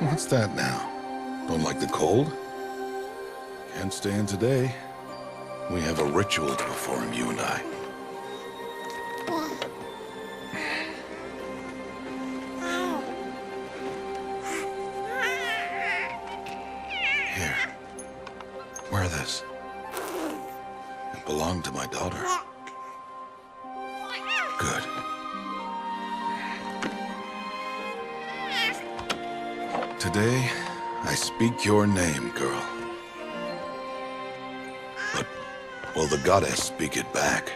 What's that now? Don't like the cold? Can't stay in today. We have a ritual to perform, you and I. Here. Wear this. It belonged to my daughter. Good. Today, I speak your name, girl. But will the goddess speak it back?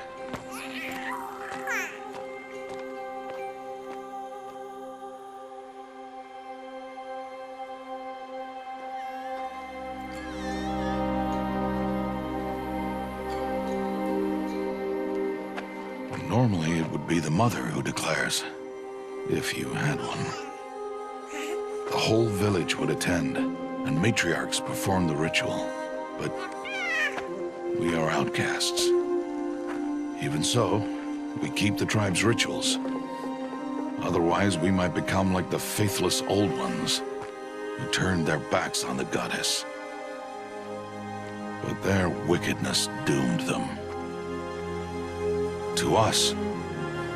Normally, it would be the mother who declares, if you had one. The whole village would attend, and matriarchs perform the ritual. But we are outcasts. Even so, we keep the tribe's rituals. Otherwise, we might become like the faithless old ones, who turned their backs on the goddess. But their wickedness doomed them. To us,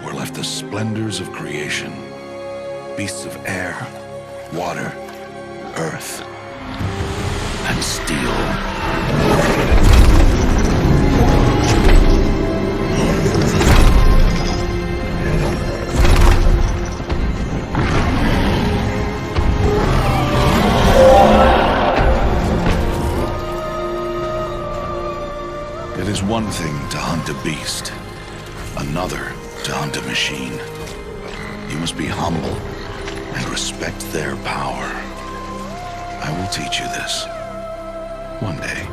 were left the splendors of creation, beasts of air, water, earth, and steel. It is one thing to hunt a beast, another to hunt a machine. You must be humble and respect their power. I will teach you this. One day.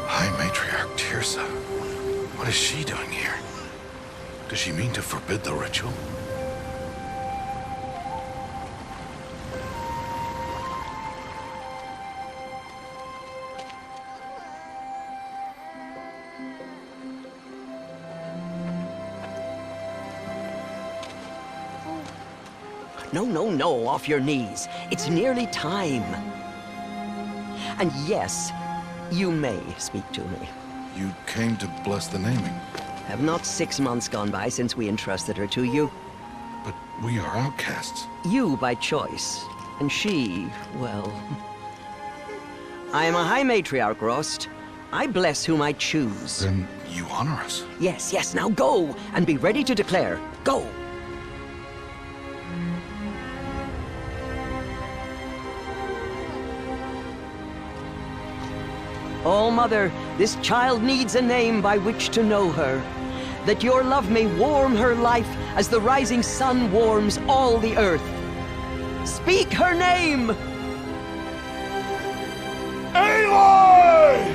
High Matriarch Teersa. What is she doing here? Does she mean to forbid the ritual? No, off your knees. It's nearly time. And yes, you may speak to me. You came to bless the naming, Have not 6 months gone by since we entrusted her to you? but we are outcasts. You by choice, and she, well... I am a High Matriarch, Rost. I bless whom I choose. Then you honor us. Yes, now go, and be ready to declare. Go! Oh, Mother, this child needs a name by which to know her, that your love may warm her life as the rising sun warms all the earth. Speak her name! Aloy!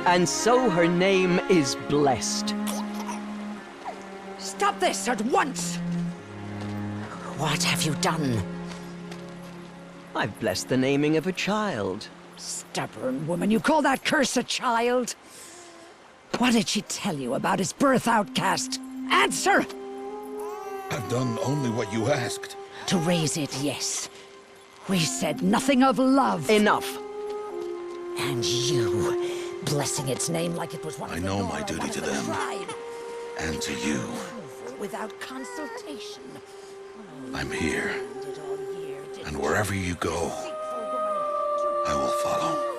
And so her name is blessed. Stop this at once! What have you done? I've blessed the naming of a child. Stubborn woman, you call that curse a child? What did she tell you about his birth, outcast? Answer! I've done only what you asked. To raise it, yes. We said nothing of love. Enough. And you, blessing its name like it was one I of the know Nora, my duty one of to the them. tribe. And to you. Without consultation. I'm here. Did all year, did And wherever you go, deceitful woman, I will follow.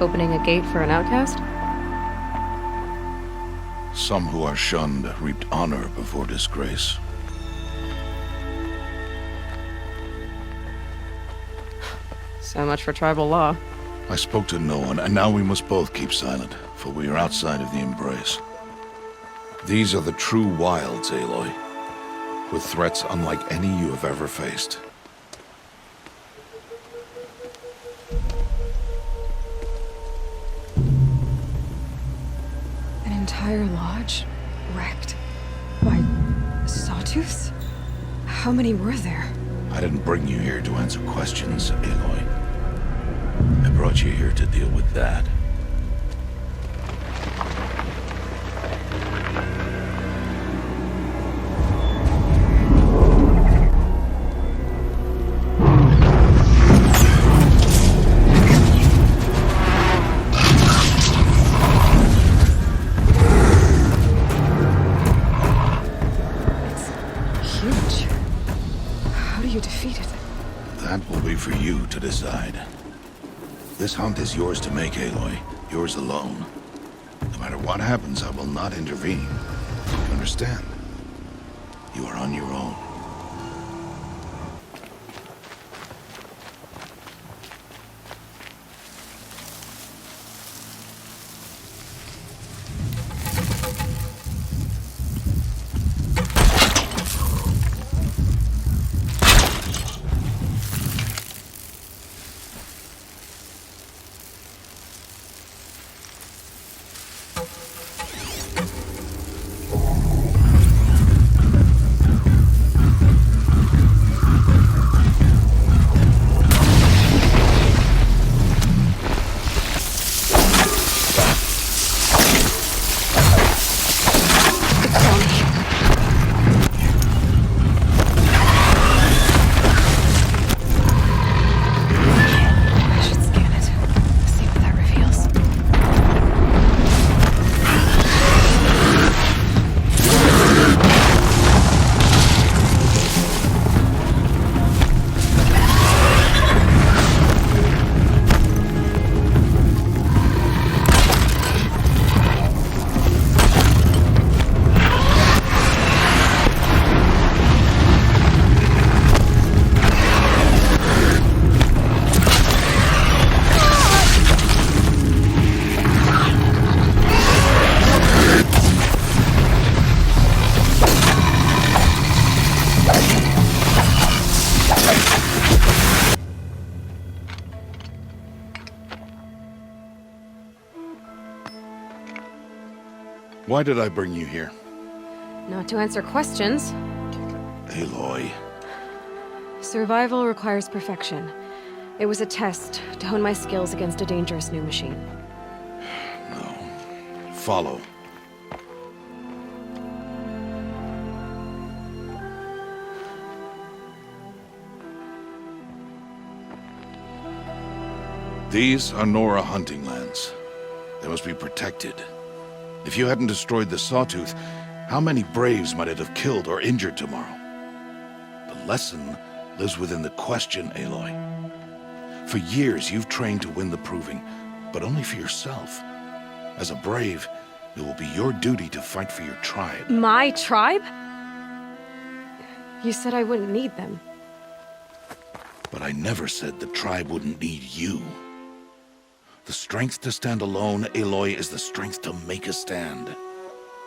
Opening a gate for an outcast? Some who are shunned reaped honor before disgrace. So much for tribal law. I spoke to no one, and now we must both keep silent, for we are outside of the Embrace. These are the true wilds, Aloy, with threats unlike any you have ever faced. An entire lodge wrecked by sawtooths? How many were there? I didn't bring you here to answer questions, Aloy. I brought you here to deal with that. It's huge. How do you defeat it? That will be for you to decide. This hunt is yours to make, Aloy. Yours alone. No matter what happens, I will not intervene. You understand? You are on your own. Why did I bring you here? Not to answer questions. Aloy. Survival requires perfection. It was a test to hone my skills against a dangerous new machine. No. Follow. These are Nora hunting lands. They must be protected. If you hadn't destroyed the Sawtooth, how many Braves might it have killed or injured tomorrow? The lesson lives within the question, Aloy. For years, you've trained to win the Proving, but only for yourself. As a Brave, it will be your duty to fight for your tribe. My tribe? You said I wouldn't need them. But I never said the tribe wouldn't need you. The strength to stand alone, Aloy, is the strength to make a stand.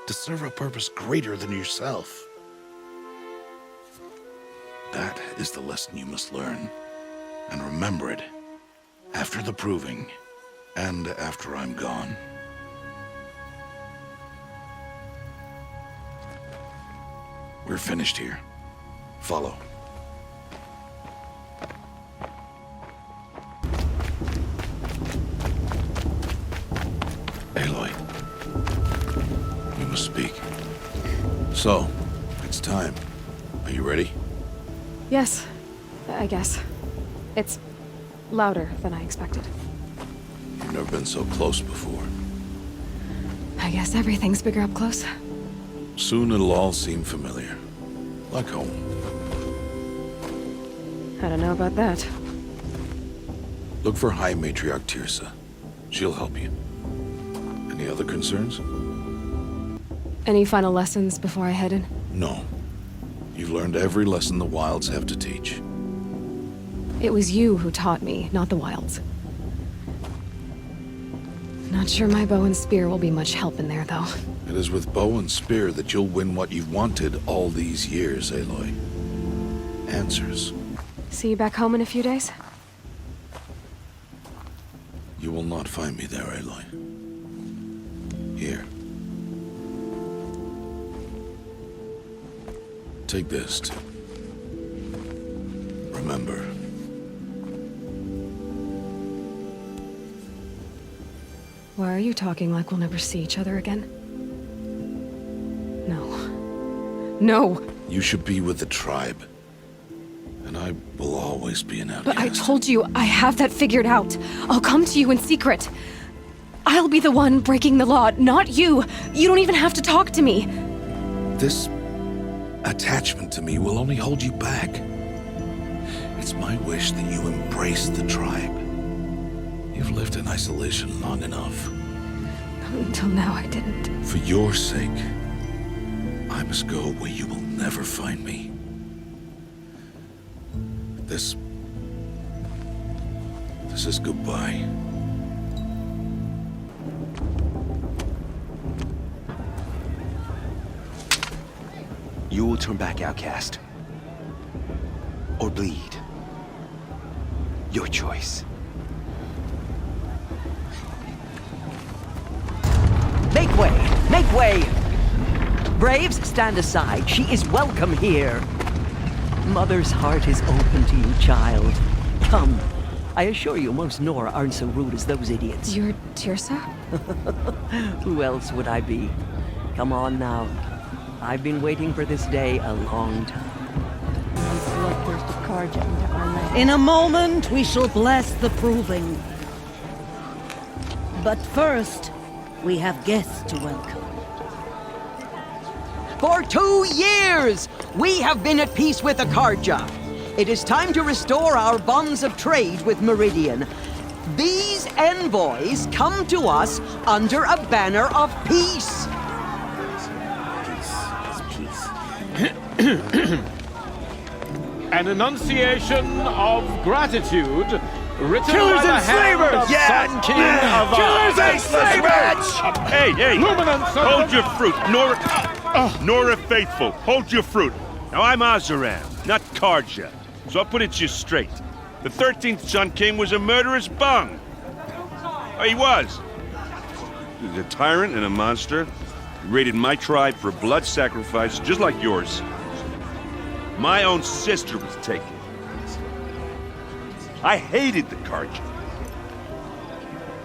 To serve a purpose greater than yourself. That is the lesson you must learn. And remember it. After the Proving. And after I'm gone. We're finished here. Follow. Aloy. We must speak. So, it's time. Are you ready? Yes, I guess. It's louder than I expected. You've never been so close before. I guess everything's bigger up close. Soon it'll all seem familiar. Like home. I don't know about that. Look for High Matriarch Teersa. She'll help you. Any other concerns? Any final lessons before I head in? No. You've learned every lesson the Wilds have to teach. It was you who taught me, not the Wilds. Not sure my bow and spear will be much help in there, though. It is with bow and spear that you'll win what you've wanted all these years, Aloy. Answers. See you back home in a few days? You will not find me there, Aloy. Here. Take this to remember. Why are you talking like we'll never see each other again? No. No! You should be with the tribe. And I will always be an outcast. But I told you, I have that figured out. I'll come to you in secret. I'll be the one breaking the law, not you. You don't even have to talk to me. This attachment to me will only hold you back. It's my wish that you embrace the tribe. You've lived in isolation long enough. Until now, I didn't. For your sake, I must go where you will never find me. This is goodbye. You will turn back, outcast. Or bleed. Your choice. Make way! Make way! Braves, stand aside. She is welcome here. Mother's heart is open to you, child. Come. I assure you, most Nora aren't so rude as those idiots. You're Teersa? Who else would I be? Come on now. I've been waiting for this day a long time. In a moment, we shall bless the proving. But first, we have guests to welcome. For 2 years, we have been at peace with the Carja. It is time to restore our bonds of trade with Meridian. These envoys come to us under a banner of peace. An enunciation of gratitude written Killers by the and hand slavers! of Sun King Avad. Killers and slavers! Hey, hey! Luminance of Hold the- your fruit, Nora Faithful. Hold your fruit. Now I'm Azaram, not Carja, so I'll put it to you straight. The 13th Sun King was a murderous bung. Oh, he was. He was a tyrant and a monster. He raided my tribe for blood sacrifice, just like yours. My own sister was taken. I hated the Carja.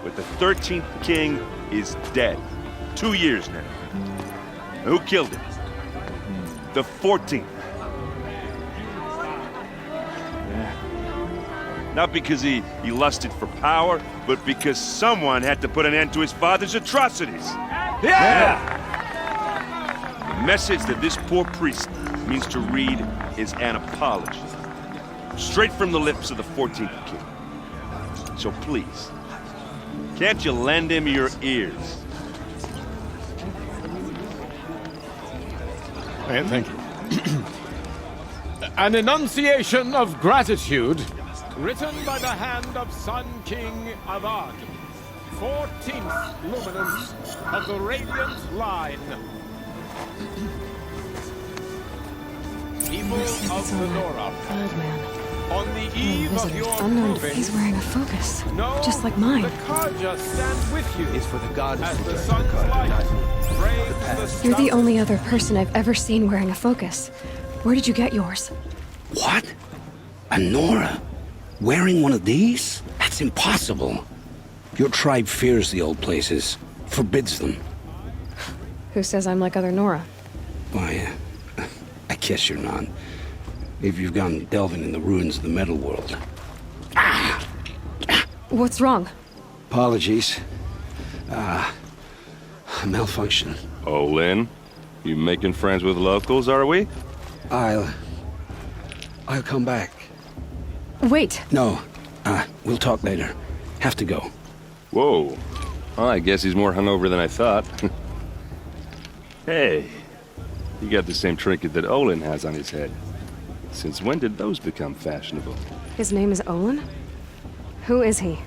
But the 13th king is dead. 2 years now. Who killed him? The 14th. Not because he lusted for power, but because someone had to put an end to his father's atrocities. Yeah! The message that this poor priest means to read is an apology. Straight from the lips of the 14th king. So please, can't you lend him your ears? Thank you. An enunciation of gratitude written by the hand of Sun King Avad, 14th luminance of the Radiant Line. People of the Nora, Old man. on the eve of your Unknown. proving, He's wearing a focus. know Just like mine. the Carja stand with you It's for the goddess as to the judge sun's the Carja, light not frames the You're the stars. only other person I've ever seen wearing a focus. Where did you get yours? What? A Nora? Wearing one of these? That's impossible. Your tribe fears the old places, forbids them. Who says I'm like other Nora? Why, I guess you're not. If you've gone delving in the ruins of the metal world. What's wrong? Apologies. A malfunction. Oh, Lynn, you making friends with locals, are we? I'll come back. Wait. No, we'll talk later. Have to go. Whoa. Well, I guess he's more hungover than I thought. Hey, you got the same trinket that Olin has on his head. Since when did those become fashionable? His name is Olin? Who is he?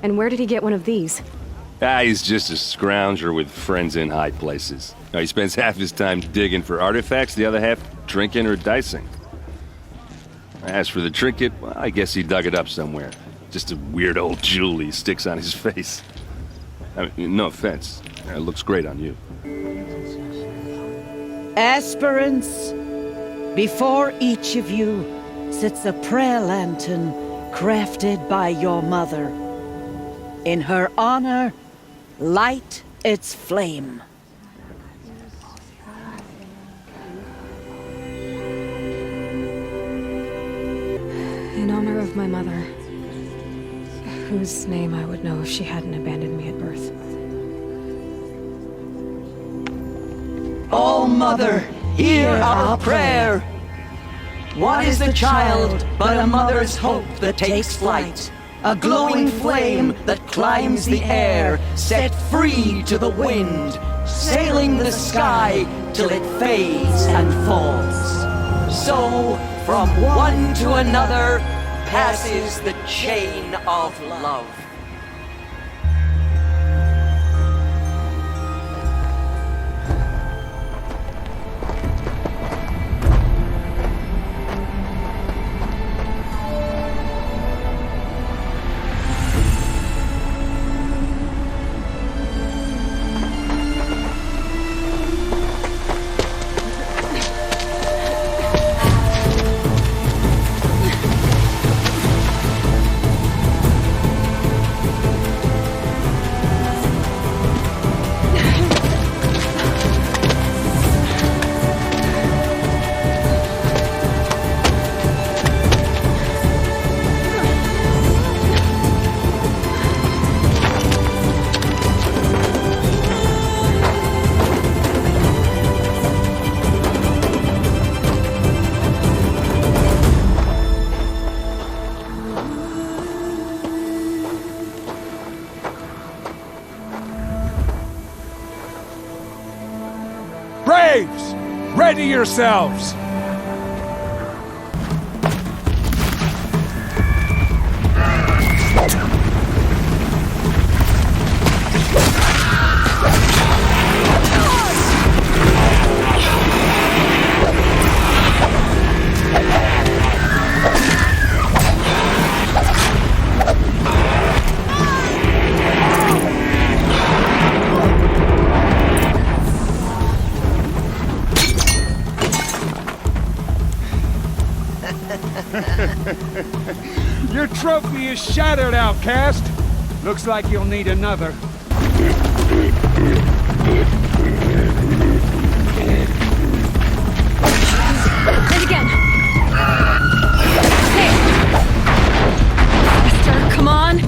And where did he get one of these? He's just a scrounger with friends in high places. Now, he spends half his time digging for artifacts, the other half drinking or dicing. As for the trinket, well, I guess he dug it up somewhere. Just a weird old jewel he sticks on his face. I mean, no offense. It looks great on you. Aspirants, before each of you sits a prayer lantern crafted by your mother. In her honor, light its flame. In honor of my mother, whose name I would know if she hadn't abandoned me at birth. O Mother, hear our prayer. What is the child but a mother's hope that takes flight? A glowing flame that climbs the air, set free to the wind, sailing the sky till it fades and falls. So, from one to another, passes the chain of love. Braves! Ready yourselves! Your trophy is shattered, outcast. Looks like you'll need another. And again. Hey! Faster, come on!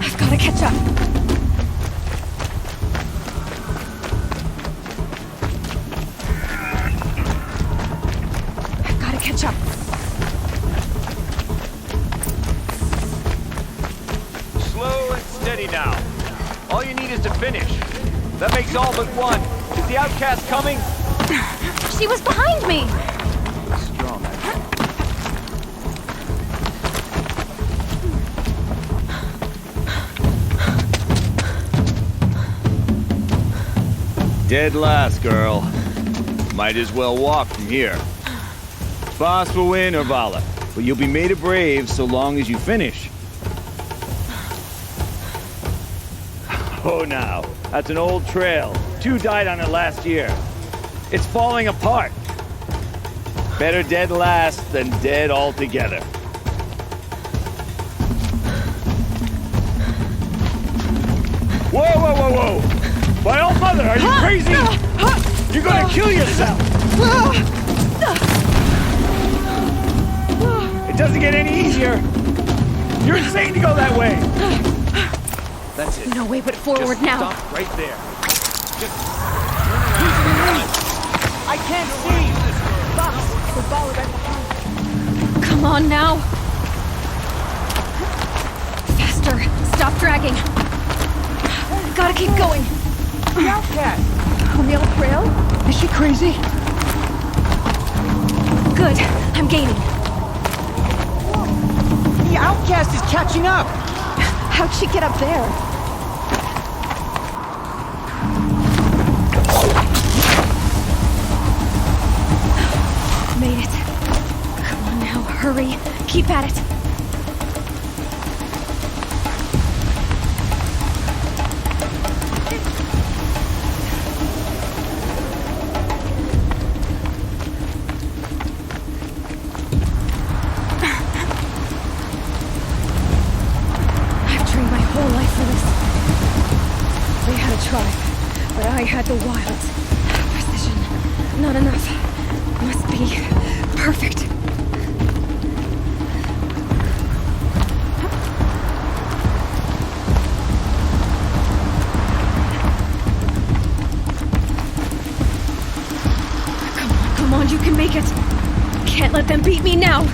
I've gotta catch up. Catch up. Slow and steady now. All you need is to finish. That makes all but one. Is the outcast coming? She was behind me! Strong. Dead last, girl. Might as well walk from here. Boss will win, or Vala, but you'll be made a brave so long as you finish. Oh, now, that's an old trail. 2 died on it last year. It's falling apart. Better dead last than dead altogether. Whoa, whoa, whoa, whoa! My old mother, are you crazy? You're gonna kill yourself! It doesn't get any easier. You're insane to go that way. That's it. No way but forward Just now. Stop right there. Just I can't see! Box, the ball right behind. Come Come on now! Faster! Stop dragging! Gotta keep going! The outcast! On the old trail? Is she crazy? Good. I'm gaining. The outcast is catching up! How'd she get up there? Made it. Come on now, hurry. Keep at it. I had the wilds. Precision. Not enough. Must be perfect. Come on, you can make it. Can't let them beat me now.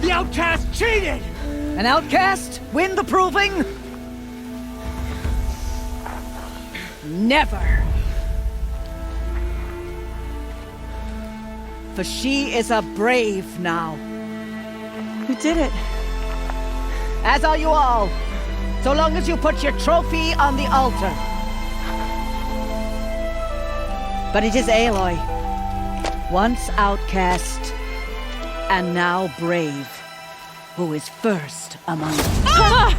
The outcast cheated! An outcast? Win the proving? Never. For she is a brave now. You did it. As are you all. So long as you put your trophy on the altar. But it is Aloy. Once outcast, and now brave, who is first among us. Ah!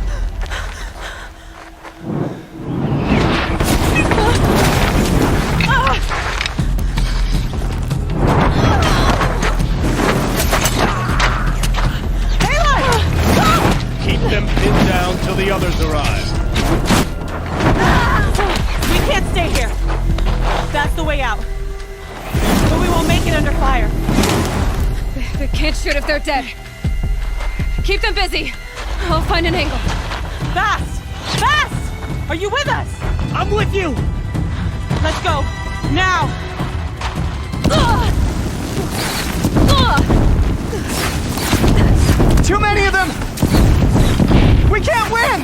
Keep them pinned down till the others arrive. We can't stay here. That's the way out. But we won't make it under fire. They can't shoot if they're dead. Keep them busy. I'll find an angle. Fast! Fast! Are you with us? I'm with you! Let's go. Now! Too many of them! We can't win!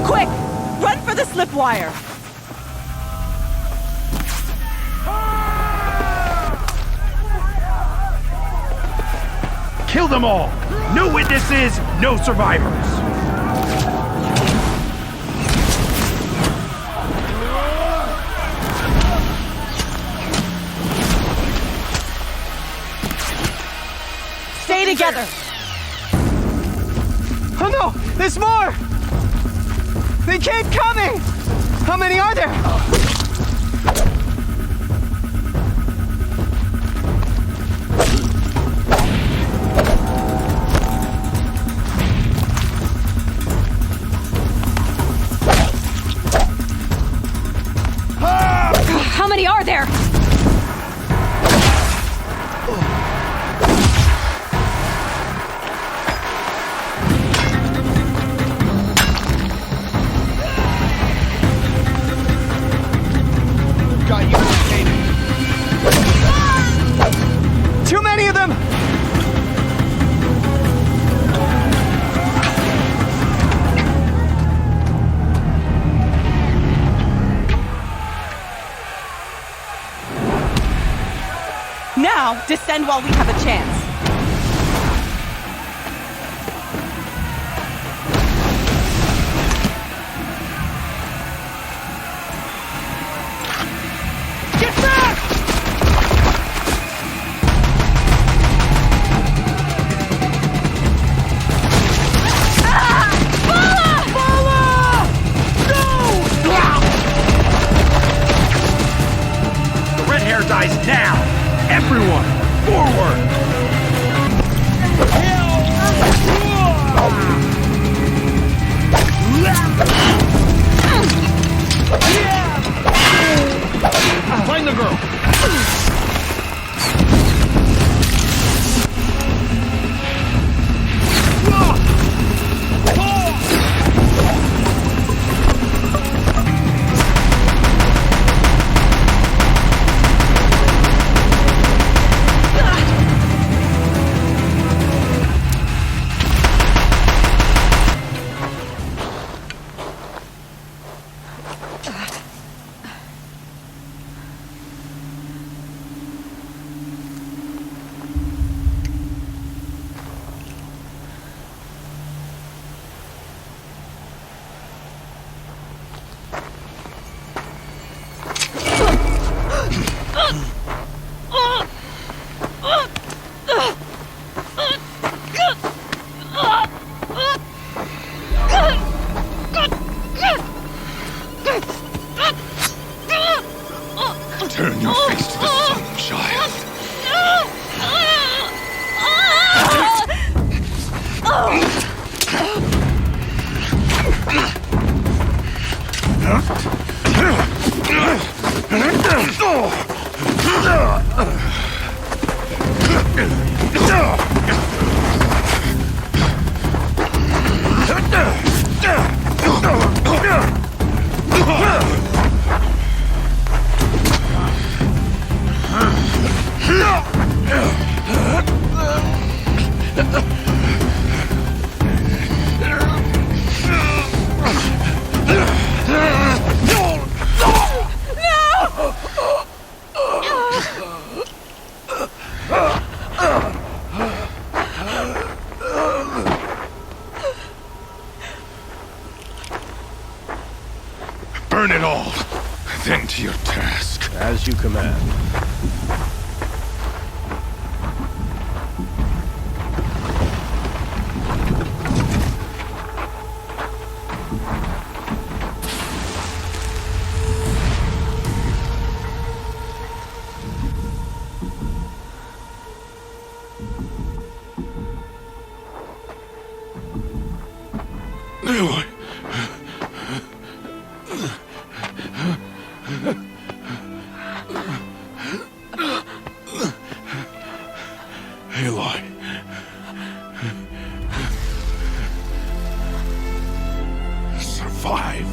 Quick! Run for the slipwire! Kill them all! No witnesses, no survivors! Stay together! Oh no! There's more! They keep coming! How many are there? How many are there? Too many of them! Now, descend while we have a chance. Get back! Bala! Turn your face to the sun, child. Burn it all, then to your task. As you command. Aloy. Aloy. Survive.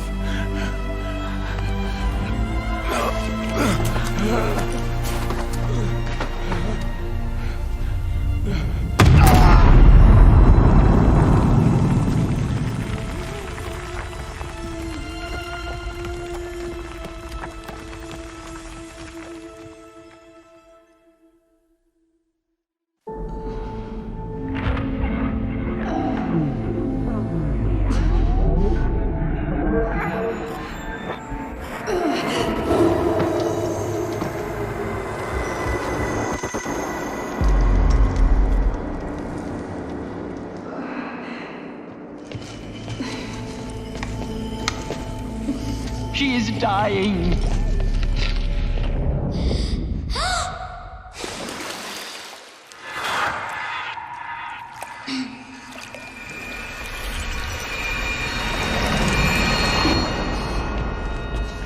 She is dying.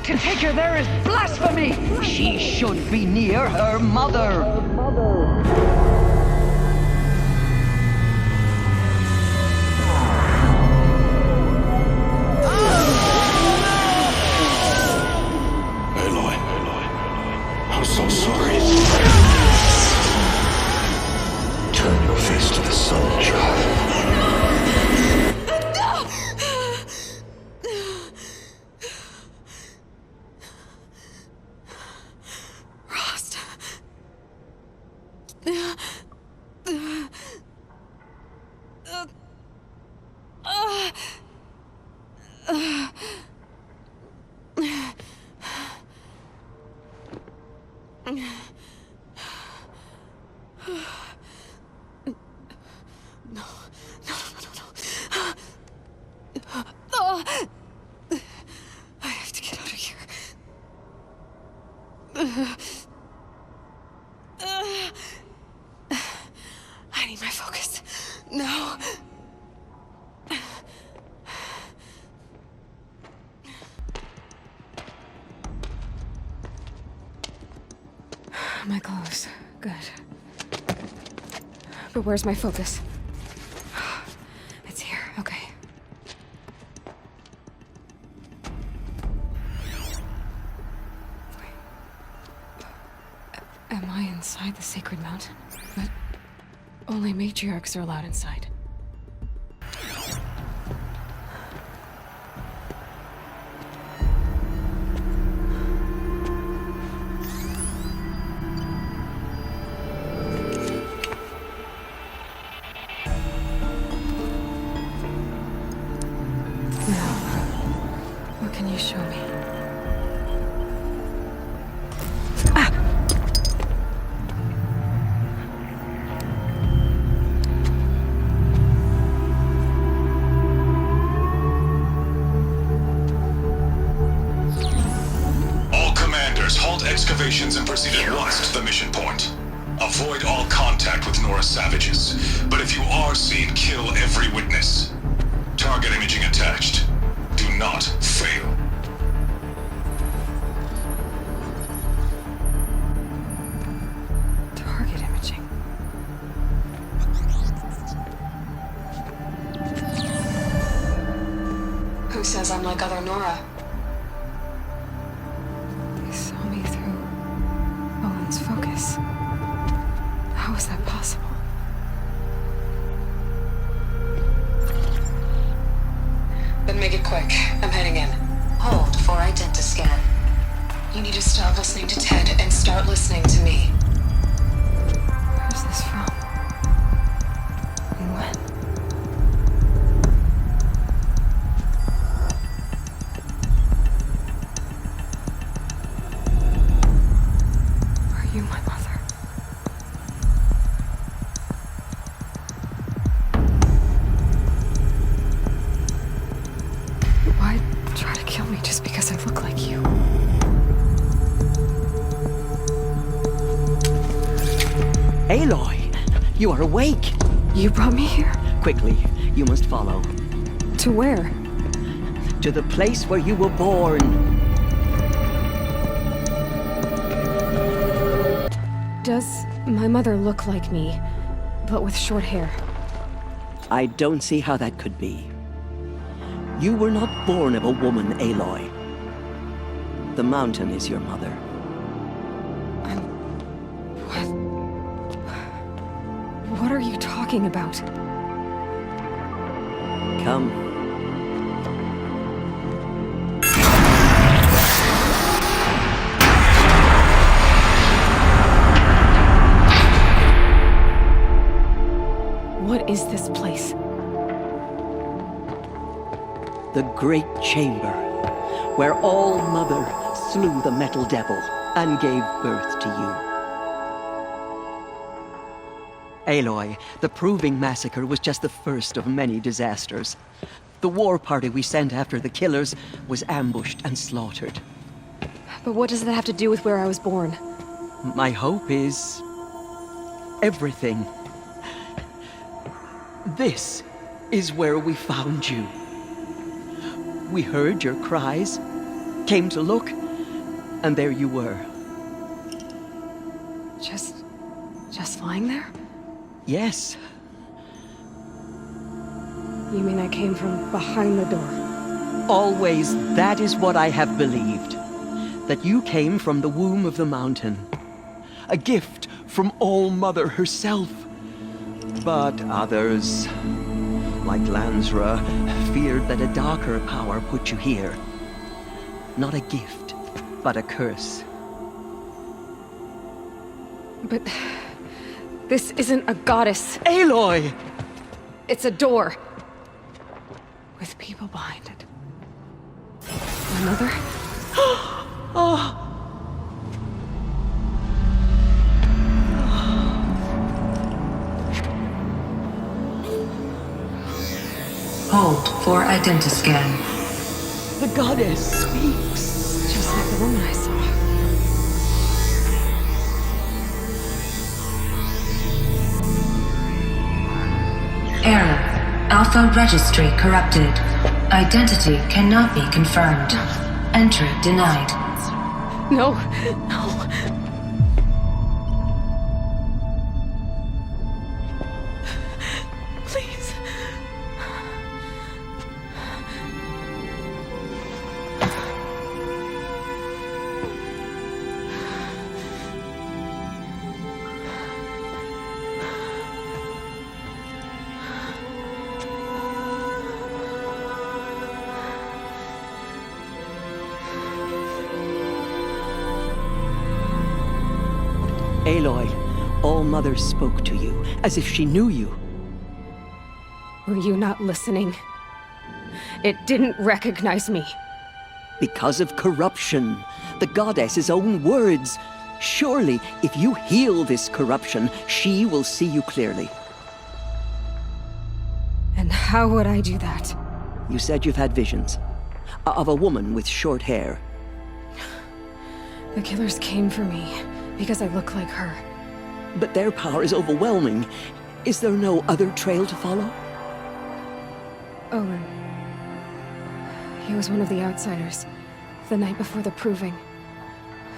To take her there is blasphemy! She should be near her mother. I'm so sorry. Turn your face to the sun, child. Rost. I have to get out of here. I need my focus. No. My clothes. Good. But where's my focus? It's here. Okay. Am I inside the sacred mountain? But only matriarchs are allowed inside. What can you show me? All commanders. Others, halt excavations and proceed at once to the mission point. Avoid all contact with Nora savages, but if you are seen, kill every witness. Target imaging attached. Do not fail. Target imaging. Who says I'm like other Nora? They saw me through Owen's focus. How is that possible? Then make it quick. I'm heading in. Hold for identiscan. You need to stop listening to Ted and start listening to me. Where's this from? And when? Are you my mother? Why try to kill me just because I look like you? Aloy, you are awake. You brought me here? Quickly, you must follow. To where? To the place where you were born. Does my mother look like me, but with short hair? I don't see how that could be. You were not born of a woman, Aloy. The mountain is your mother. What are you talking about? Come. What is this place? The Great Chamber, where All Mother slew the Metal Devil and gave birth to you. Aloy, the Proving Massacre was just the first of many disasters. The war party we sent after the killers was ambushed and slaughtered. But what does that have to do with where I was born? My hope is everything. This is where we found you. We heard your cries, came to look, and there you were. Just lying there? Yes. You mean I came from behind the door? Always that is what I have believed. That you came from the womb of the mountain. A gift from All Mother herself. But others, like Lansra, feared that a darker power put you here. Not a gift, but a curse. But this isn't a goddess. Aloy! It's a door. With people behind it. My mother? Oh! Hold for identiscan. The goddess speaks. Just like the woman I saw. Error. Alpha registry corrupted. Identity cannot be confirmed. Entry denied. No, no. Please. Aloy, All Mother spoke to you, as if she knew you. Were you not listening? It didn't recognize me. Because of corruption. The goddess's own words. Surely, if you heal this corruption, she will see you clearly. And how would I do that? You said you've had visions. Of a woman with short hair. The killers came for me because I look like her. But their power is overwhelming. Is there no other trail to follow? Owen. He was one of the outsiders. The night before the proving.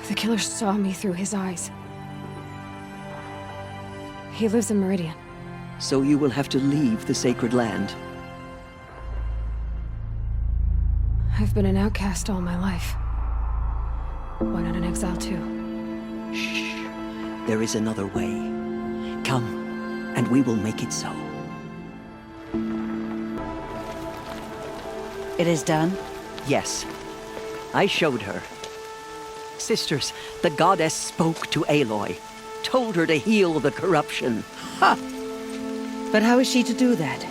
The killer saw me through his eyes. He lives in Meridian. So you will have to leave the sacred land. I've been an outcast all my life. Why not an exile too? Shh. There is another way. Come, and we will make it so. It is done? Yes. I showed her. Sisters, the goddess spoke to Aloy. Told her to heal the corruption. Ha! But how is she to do that?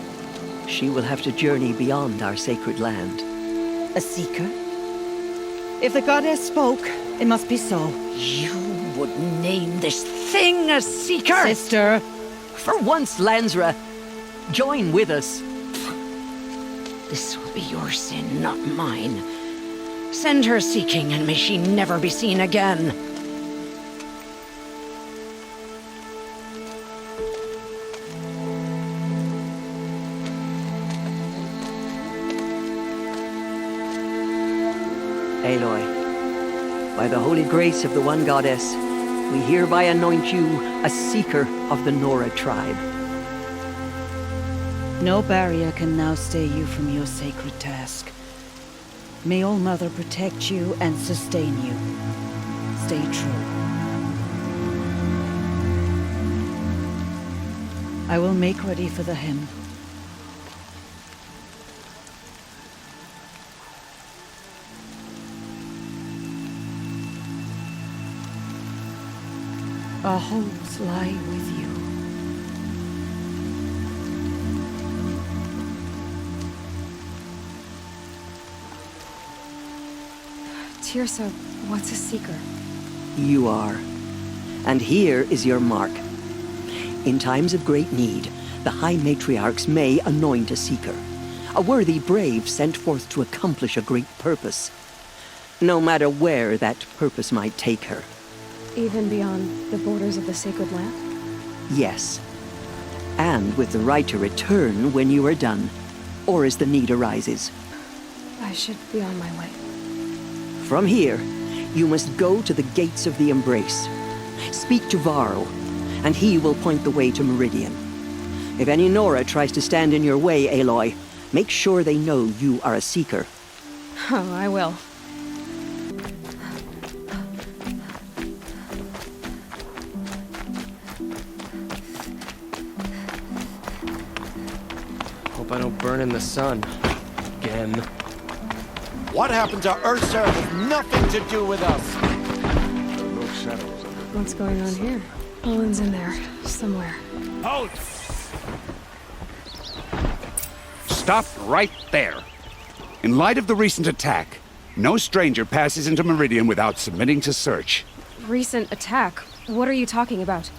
She will have to journey beyond our sacred land. A seeker? If the goddess spoke, it must be so. You would name this thing a seeker? Sister! For once, Lansra, join with us. This will be your sin, not mine. Send her seeking, and may she never be seen again. Aloy, by the holy grace of the One Goddess, we hereby anoint you a seeker of the Nora tribe. No barrier can now stay you from your sacred task. May All Mother protect you and sustain you. Stay true. I will make ready for the hymn. Our hopes lie with you. Teersa, what's a seeker? You are. And here is your mark. In times of great need, the High Matriarchs may anoint a seeker. A worthy brave sent forth to accomplish a great purpose. No matter where that purpose might take her. Even beyond the borders of the sacred land? Yes. And with the right to return when you are done, or as the need arises. I should be on my way. From here, you must go to the gates of the Embrace. Speak to Varl, and he will point the way to Meridian. If any Nora tries to stand in your way, Aloy, make sure they know you are a seeker. Oh, I will. Hope I don't burn in the sun. Again. What happened to Ursa has nothing to do with us. What's going on here? Owen's in there, somewhere. Halt! Stop right there. In light of the recent attack, no stranger passes into Meridian without submitting to search. Recent attack? What are you talking about?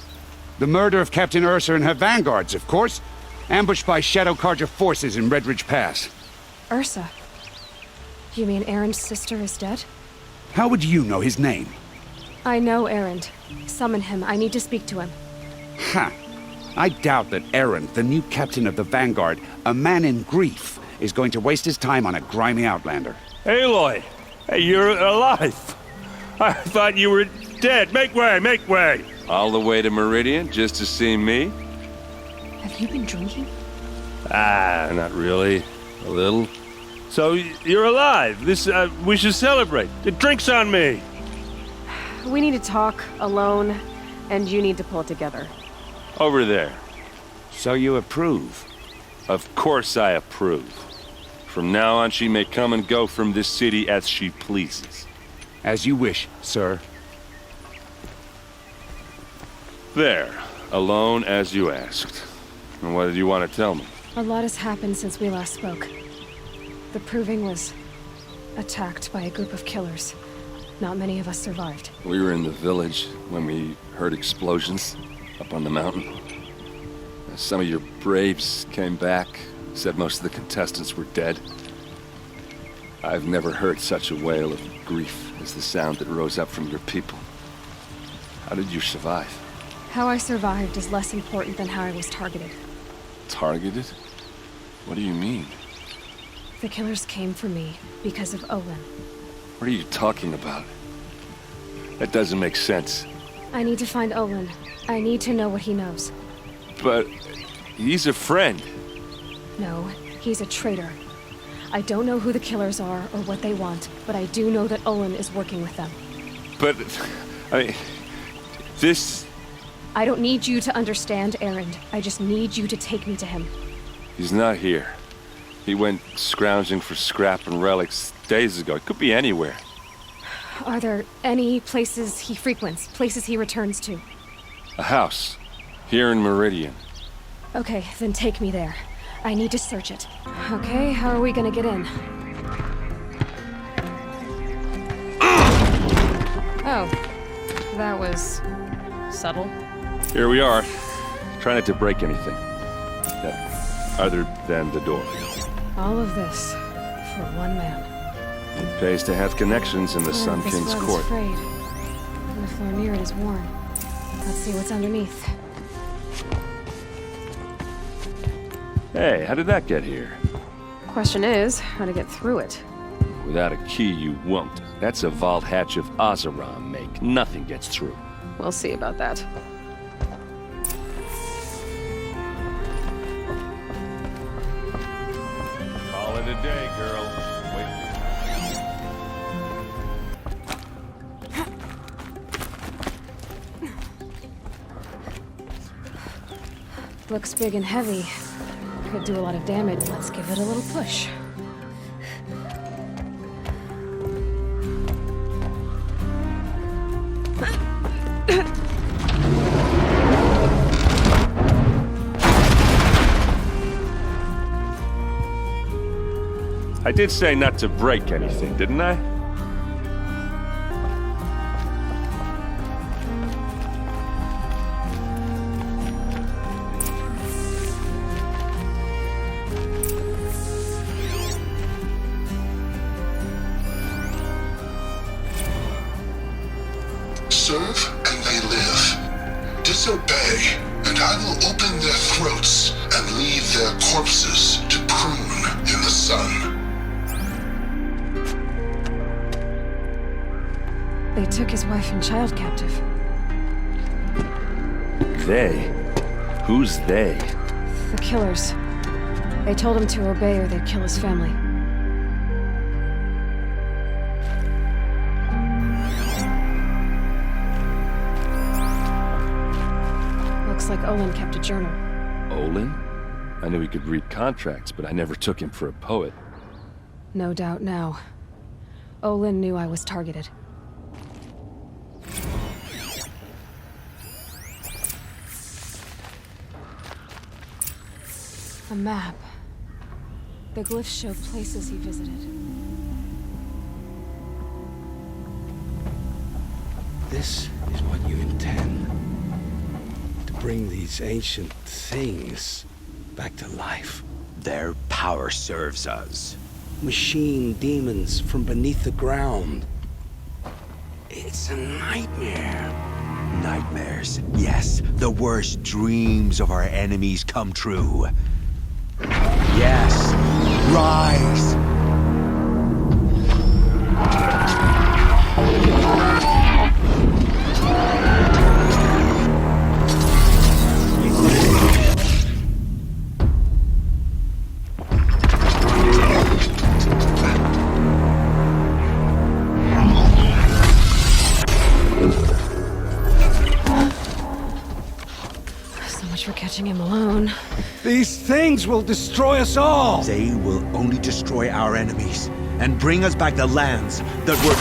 The murder of Captain Ursa and her vanguards, of course. Ambushed by Shadow Carja forces in Redridge Pass. Ursa? You mean Erend's sister is dead? How would you know his name? I know Erend. Summon him. I need to speak to him. Ha! I doubt that Erend, the new captain of the Vanguard, a man in grief, is going to waste his time on a grimy outlander. Aloy! Hey, you're alive! I thought you were dead. Make way, make way! All the way to Meridian just to see me? Have you been drinking? Ah, not really. A little. So, you're alive. We should celebrate. The drink's on me. We need to talk, alone, and you need to pull it together. Over there. So you approve? Of course I approve. From now on, she may come and go from this city as she pleases. As you wish, sir. There. Alone as you asked. And what did you want to tell me? A lot has happened since we last spoke. The Proving was attacked by a group of killers. Not many of us survived. We were in the village when we heard explosions up on the mountain. Some of your braves came back, said most of the contestants were dead. I've never heard such a wail of grief as the sound that rose up from your people. How did you survive? How I survived is less important than how I was targeted. Targeted? What do you mean? The killers came for me because of Olin. What are you talking about? That doesn't make sense. I need to find Olin. I need to know what he knows. But he's a friend. No, he's a traitor. I don't know who the killers are or what they want, but I do know that Olin is working with them. But, I mean, this... I don't need you to understand, Erend. I just need you to take me to him. He's not here. He went scrounging for scrap and relics days ago. It could be anywhere. Are there any places he frequents, places he returns to? A house. Here in Meridian. Okay, then take me there. I need to search it. Okay, how are we gonna get in? Oh, that was subtle. Here we are. Try not to break anything. Other than the door. All of this for one man. It pays to have connections in the Sun King's court. This rug is frayed, and the floor near it is worn. Let's see what's underneath. Hey, how did that get here? Question is, how to get through it. Without a key, you won't. That's a vault hatch of Oseram make. Nothing gets through. We'll see about that. Call it a day, girl. Looks big and heavy. Could do a lot of damage. Let's give it a little push. I did say not to break anything, didn't I? Serve and they live. Disobey, and I will open their throats and leave their corpses to prune in the sun. They took his wife and child captive. They? Who's they? The killers. They told him to obey or they'd kill his family. Looks like Olin kept a journal. Olin? I knew he could read contracts, but I never took him for a poet. No doubt now. Olin knew I was targeted. A map. The glyphs show places he visited. This is what you intend. To bring these ancient things back to life. Their power serves us. Machine demons from beneath the ground. It's a nightmare. Nightmares. Yes, the worst dreams of our enemies come true. Yes, rise! So much for catching him alone. These things will destroy us all! They will only destroy our enemies and bring us back the lands that were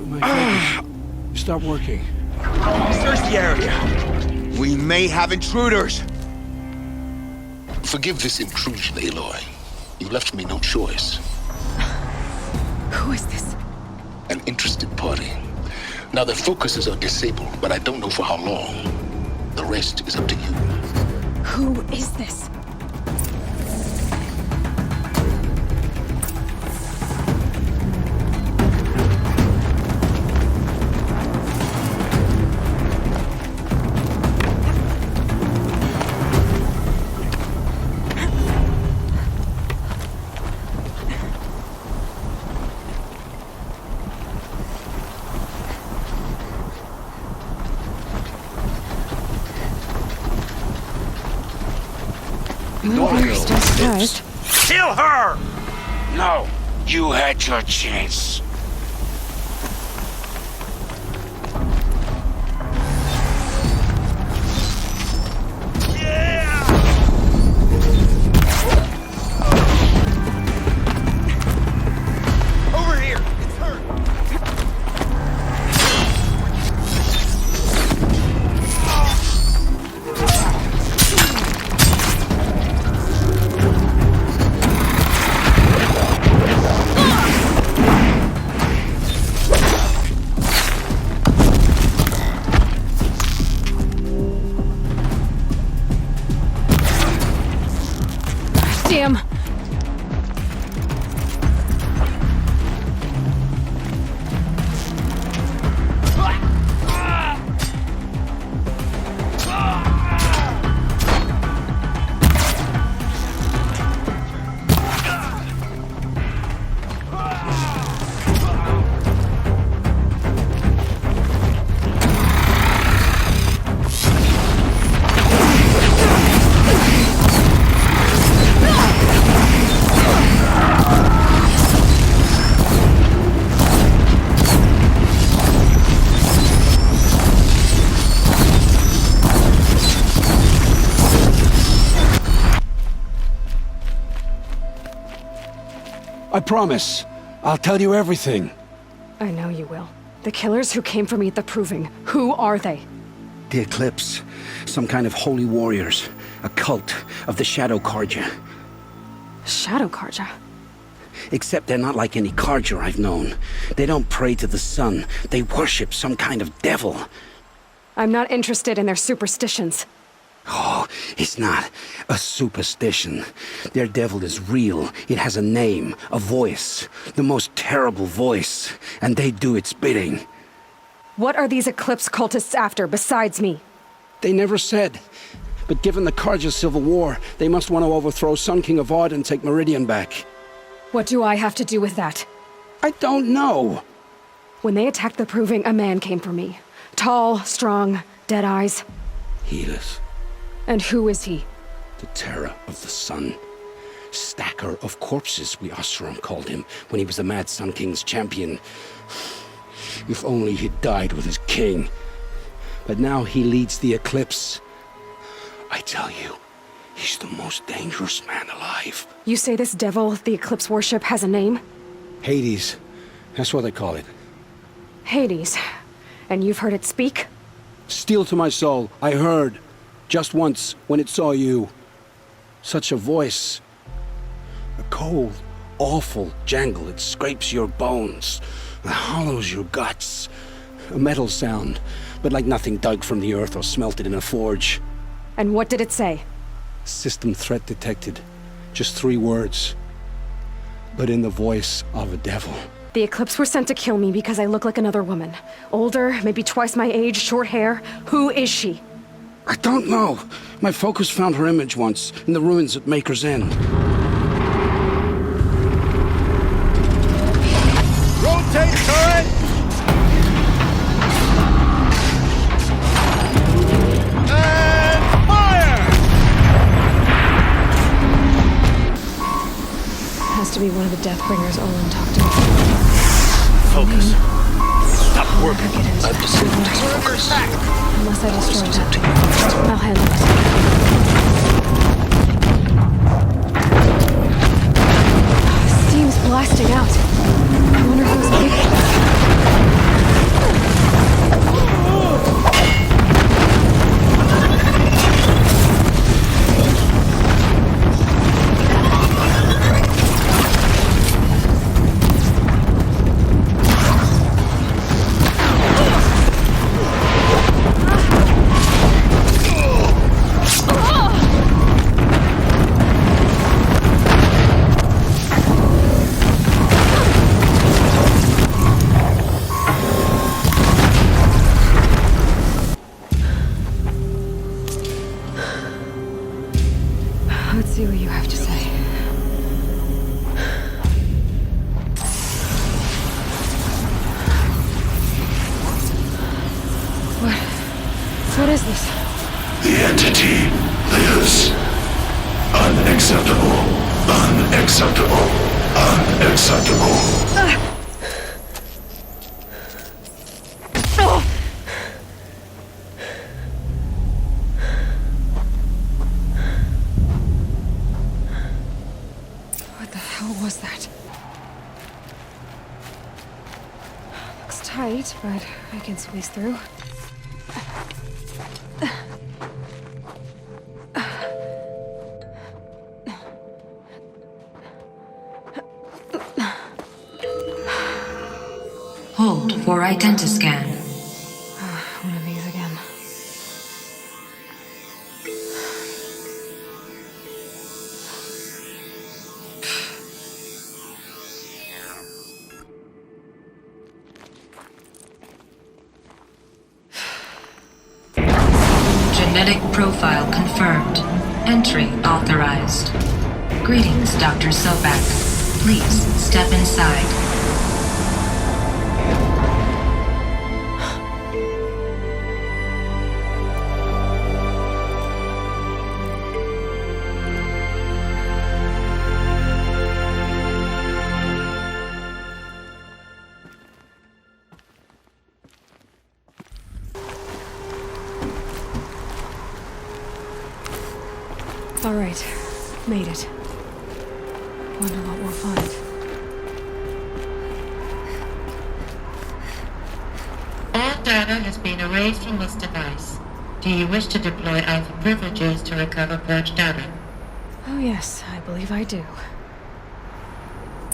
My focus. Stop working. Search the area. We may have intruders. Forgive this intrusion, Aloy. You left me no choice. Who is this? An interested party. Now their focuses are disabled, but I don't know for how long. The rest is up to you. Who is this? You're still surprised. Kill her! No, you had your chance. Over here! It's her! Damn! I promise. I'll tell you everything. I know you will. The killers who came for me at the Proving, who are they? The Eclipse. Some kind of holy warriors. A cult of the Shadow Carja. Shadow Carja? Except they're not like any Carja I've known. They don't pray to the sun. They worship some kind of devil. I'm not interested in their superstitions. Oh, it's not a superstition. Their devil is real. It has a name, a voice. The most terrible voice. And they do its bidding. What are these Eclipse cultists after, besides me? They never said. But given the Carja civil war, they must want to overthrow Sun King Avad and take Meridian back. What do I have to do with that? I don't know. When they attacked the Proving, a man came for me. Tall, strong, dead eyes. Helis. And who is he? The terror of the sun. Stacker of corpses, we Oseram called him, when he was the Mad Sun King's champion. If only he'd died with his king. But now he leads the Eclipse. I tell you, he's the most dangerous man alive. You say this devil the Eclipse worship has a name? Hades. That's what they call it. Hades. And you've heard it speak? Steel to my soul, I heard. Just once, when it saw you. Such a voice. A cold, awful jangle. It scrapes your bones. It hollows your guts. A metal sound, but like nothing dug from the earth or smelted in a forge. And what did it say? System threat detected. Just 3 words. But in the voice of a devil. The Eclipse were sent to kill me because I look like another woman. Older, maybe twice my age, short hair. Who is she? I don't know. My focus found her image once, in the ruins at Maker's End. Rotate turret! And fire! Has to be one of the Deathbringers Olin talked about. Focus. Stop working. I've decided to focus. Unless I destroy that. I'll handle it. Steam's blasting out. I wonder who's making Unacceptable. Unacceptable. What the hell was that? Looks tight, but I can squeeze through. Hold for identiscan. One of these again. Genetic profile confirmed. Entry authorized. Greetings, Dr. Sobek. Please step inside. All right, made it. Wonder what we'll find. All data has been erased from this device. Do you wish to deploy Alpha privileges to recover purged data? Oh yes, I believe I do.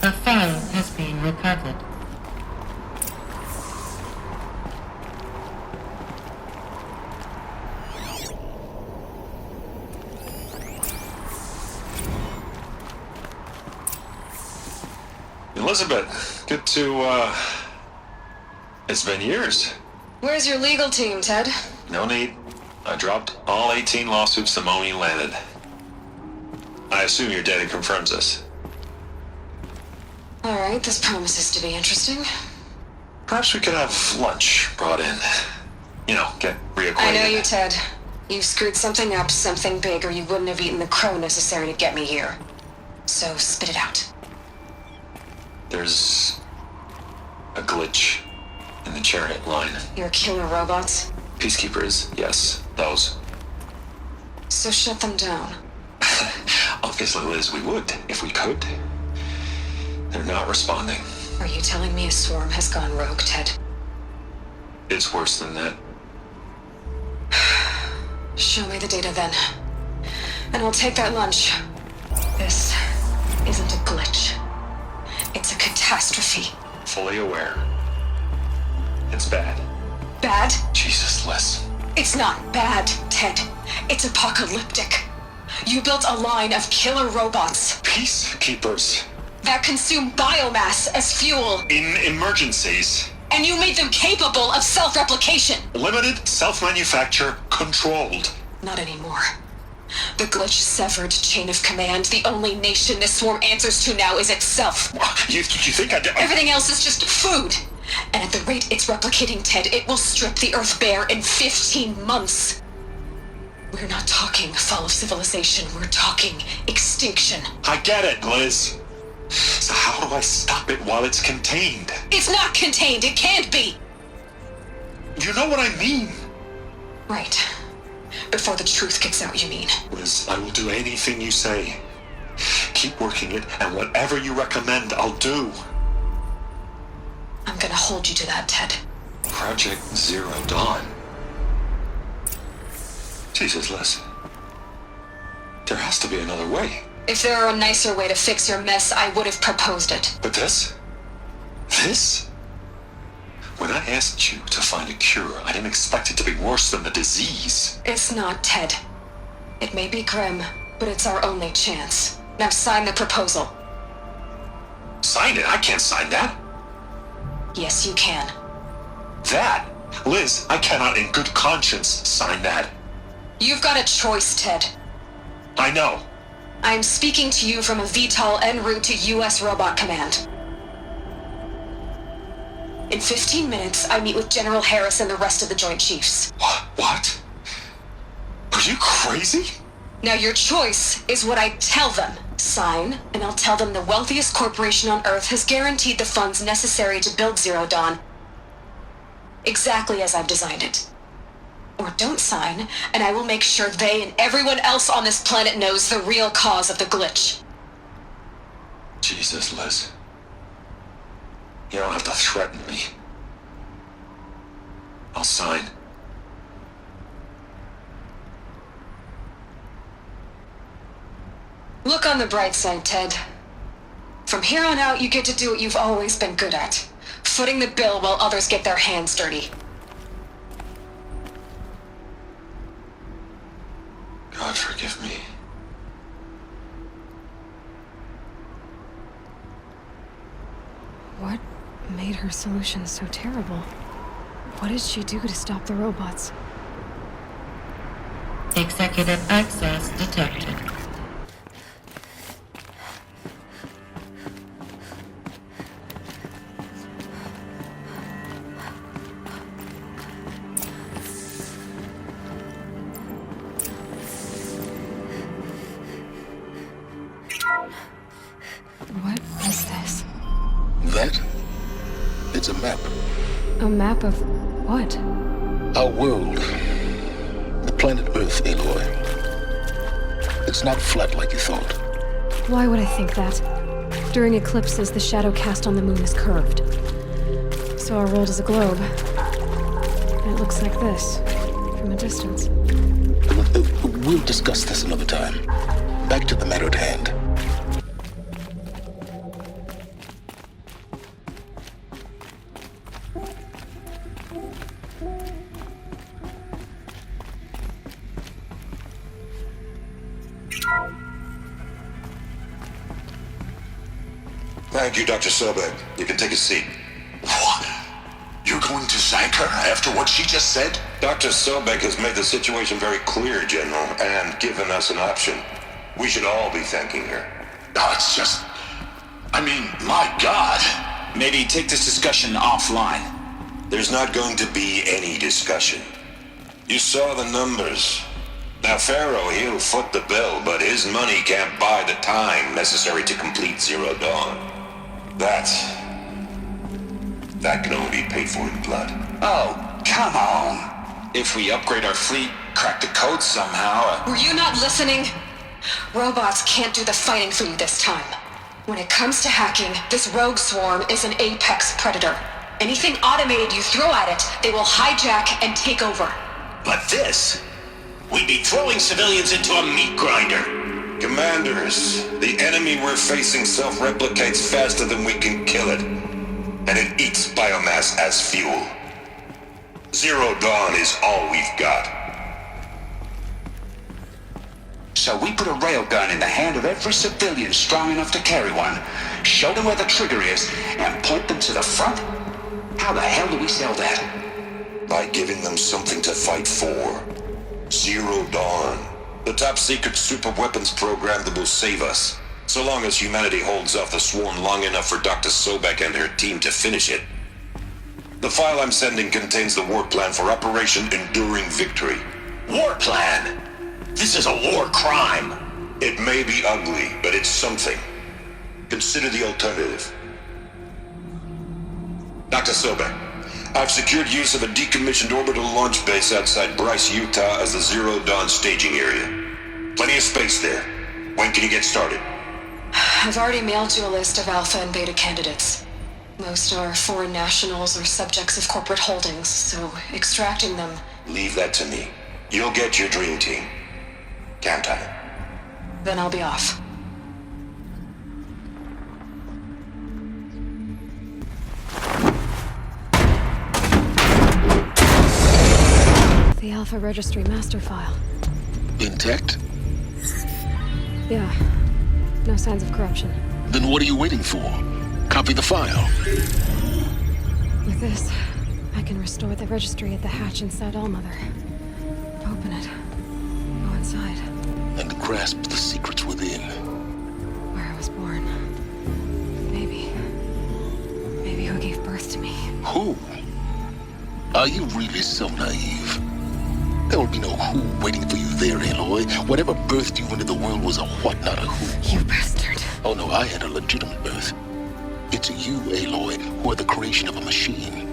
A file has been recovered. Elizabeth, good to, it's been years. Where's your legal team, Ted? No need. I dropped all 18 lawsuits the moment you landed. I assume your data confirms this. Alright, this promises to be interesting. Perhaps we could have lunch brought in. You know, get reacquainted. I know you, Ted. You've screwed something up, something big, or you wouldn't have eaten the crow necessary to get me here. So, spit it out. There's a glitch in the chariot line. Your killer robots? Peacekeepers, yes, those. So shut them down. Obviously, Liz, we would, if we could. They're not responding. Are you telling me a swarm has gone rogue, Ted? It's worse than that. Show me the data then. And I'll take that lunch. This isn't a glitch. It's a catastrophe. Fully aware. It's bad. Bad? Jesus, Liz. It's not bad, Ted. It's apocalyptic. You built a line of killer robots. Peacekeepers. That consume biomass as fuel. In emergencies. And you made them capable of self-replication. Limited, self-manufacture, controlled. Not anymore. The glitch severed chain of command. The only nation this swarm answers to now is itself. You think Everything else is just food. And at the rate it's replicating, Ted, it will strip the Earth bare in 15 months. We're not talking fall of civilization. We're talking extinction. I get it, Liz. So how do I stop it while it's contained? It's not contained. It can't be. You know what I mean? Right. Before the truth gets out, you mean? Liz, I will do anything you say. Keep working it, and whatever you recommend, I'll do. I'm gonna hold you to that, Ted. Project Zero Dawn. Jesus, Liz. There has to be another way. If there were a nicer way to fix your mess, I would have proposed it. But this? This? When I asked you to find a cure, I didn't expect it to be worse than the disease. It's not, Ted. It may be grim, but it's our only chance. Now sign the proposal. Sign it? I can't sign that. Yes, you can. That? Liz, I cannot in good conscience sign that. You've got a choice, Ted. I know. I'm speaking to you from a VTOL en route to U.S. Robot Command. In 15 minutes, I meet with General Harris and the rest of the Joint Chiefs. What? Are you crazy? Now your choice is what I tell them. Sign, and I'll tell them the wealthiest corporation on Earth has guaranteed the funds necessary to build Zero Dawn. Exactly as I've designed it. Or don't sign, and I will make sure they and everyone else on this planet knows the real cause of the glitch. Jesus, Liz. You don't have to threaten me. I'll sign. Look on the bright side, Ted. From here on out, you get to do what you've always been good at. Footing the bill while others get their hands dirty. God forgive me. What made her solution so terrible? What did she do to stop the robots? Executive access detected. What is this? That? It's a map. A map of what? Our world. The planet Earth, Aloy. It's not flat like you thought. Why would I think that? During eclipses, the shadow cast on the moon is curved. So our world is a globe. And it looks like this, from a distance. We'll discuss this another time. Back to the matter at hand. Thank you, Dr. Sobek. You can take a seat. What? You're going to thank her after what she just said? Dr. Sobek has made the situation very clear, General, and given us an option. We should all be thanking her. No, it's just... I mean, my God. Maybe take this discussion offline. There's not going to be any discussion. You saw the numbers. Now, Pharaoh, he'll foot the bill, but his money can't buy the time necessary to complete Zero Dawn. That can only be paid for in blood. Oh, come on. If we upgrade our fleet, crack the code somehow... Were you not listening? Robots can't do the fighting for you this time. When it comes to hacking, this rogue swarm is an apex predator. Anything automated you throw at it, they will hijack and take over. But this... We'd be throwing civilians into a meat grinder. Commanders, the enemy we're facing self-replicates faster than we can kill it. And it eats biomass as fuel. Zero Dawn is all we've got. So we put a railgun in the hand of every civilian strong enough to carry one, show them where the trigger is, and point them to the front? How the hell do we sell that? By giving them something to fight for. Zero Dawn. The top-secret super-weapons program that will save us. So long as humanity holds off the swarm long enough for Dr. Sobek and her team to finish it. The file I'm sending contains the war plan for Operation Enduring Victory. War plan? This is a war crime. It may be ugly, but it's something. Consider the alternative. Dr. Sobek, I've secured use of a decommissioned orbital launch base outside Bryce, Utah as the Zero Dawn staging area. Plenty of space there. When can you get started? I've already mailed you a list of alpha and beta candidates. Most are foreign nationals or subjects of corporate holdings, so extracting them... Leave that to me. You'll get your dream team. Count on it. Then I'll be off. The Alpha Registry master file. Intact? Yeah. No signs of corruption. Then what are you waiting for? Copy the file. With this, I can restore the registry at the hatch inside Allmother. Open it. Go inside. And grasp the secrets within. Where I was born. Maybe who gave birth to me. Who? Are you really so naive? There will be no who waiting for you there, Aloy. Whatever birthed you into the world was a what, not a who. You bastard. Oh no, I had a legitimate birth. It's you, Aloy, who are the creation of a machine.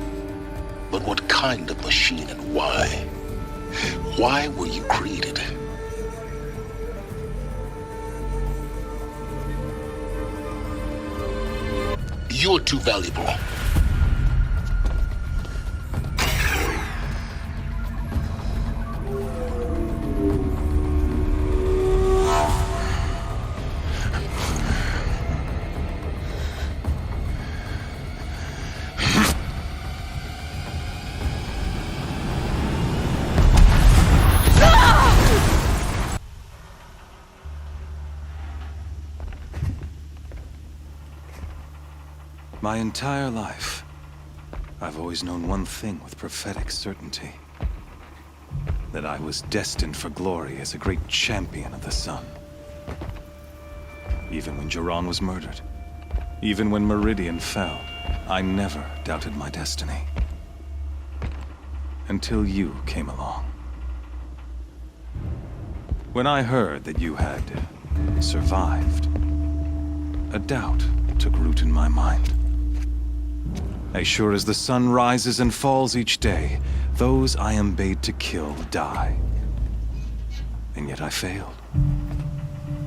But what kind of machine and why? Why were you created? You're too valuable. My entire life, I've always known one thing with prophetic certainty. That I was destined for glory as a great champion of the sun. Even when Jiran was murdered, even when Meridian fell, I never doubted my destiny. Until you came along. When I heard that you had survived, a doubt took root in my mind. As sure as the sun rises and falls each day, those I am bade to kill die. And yet I failed.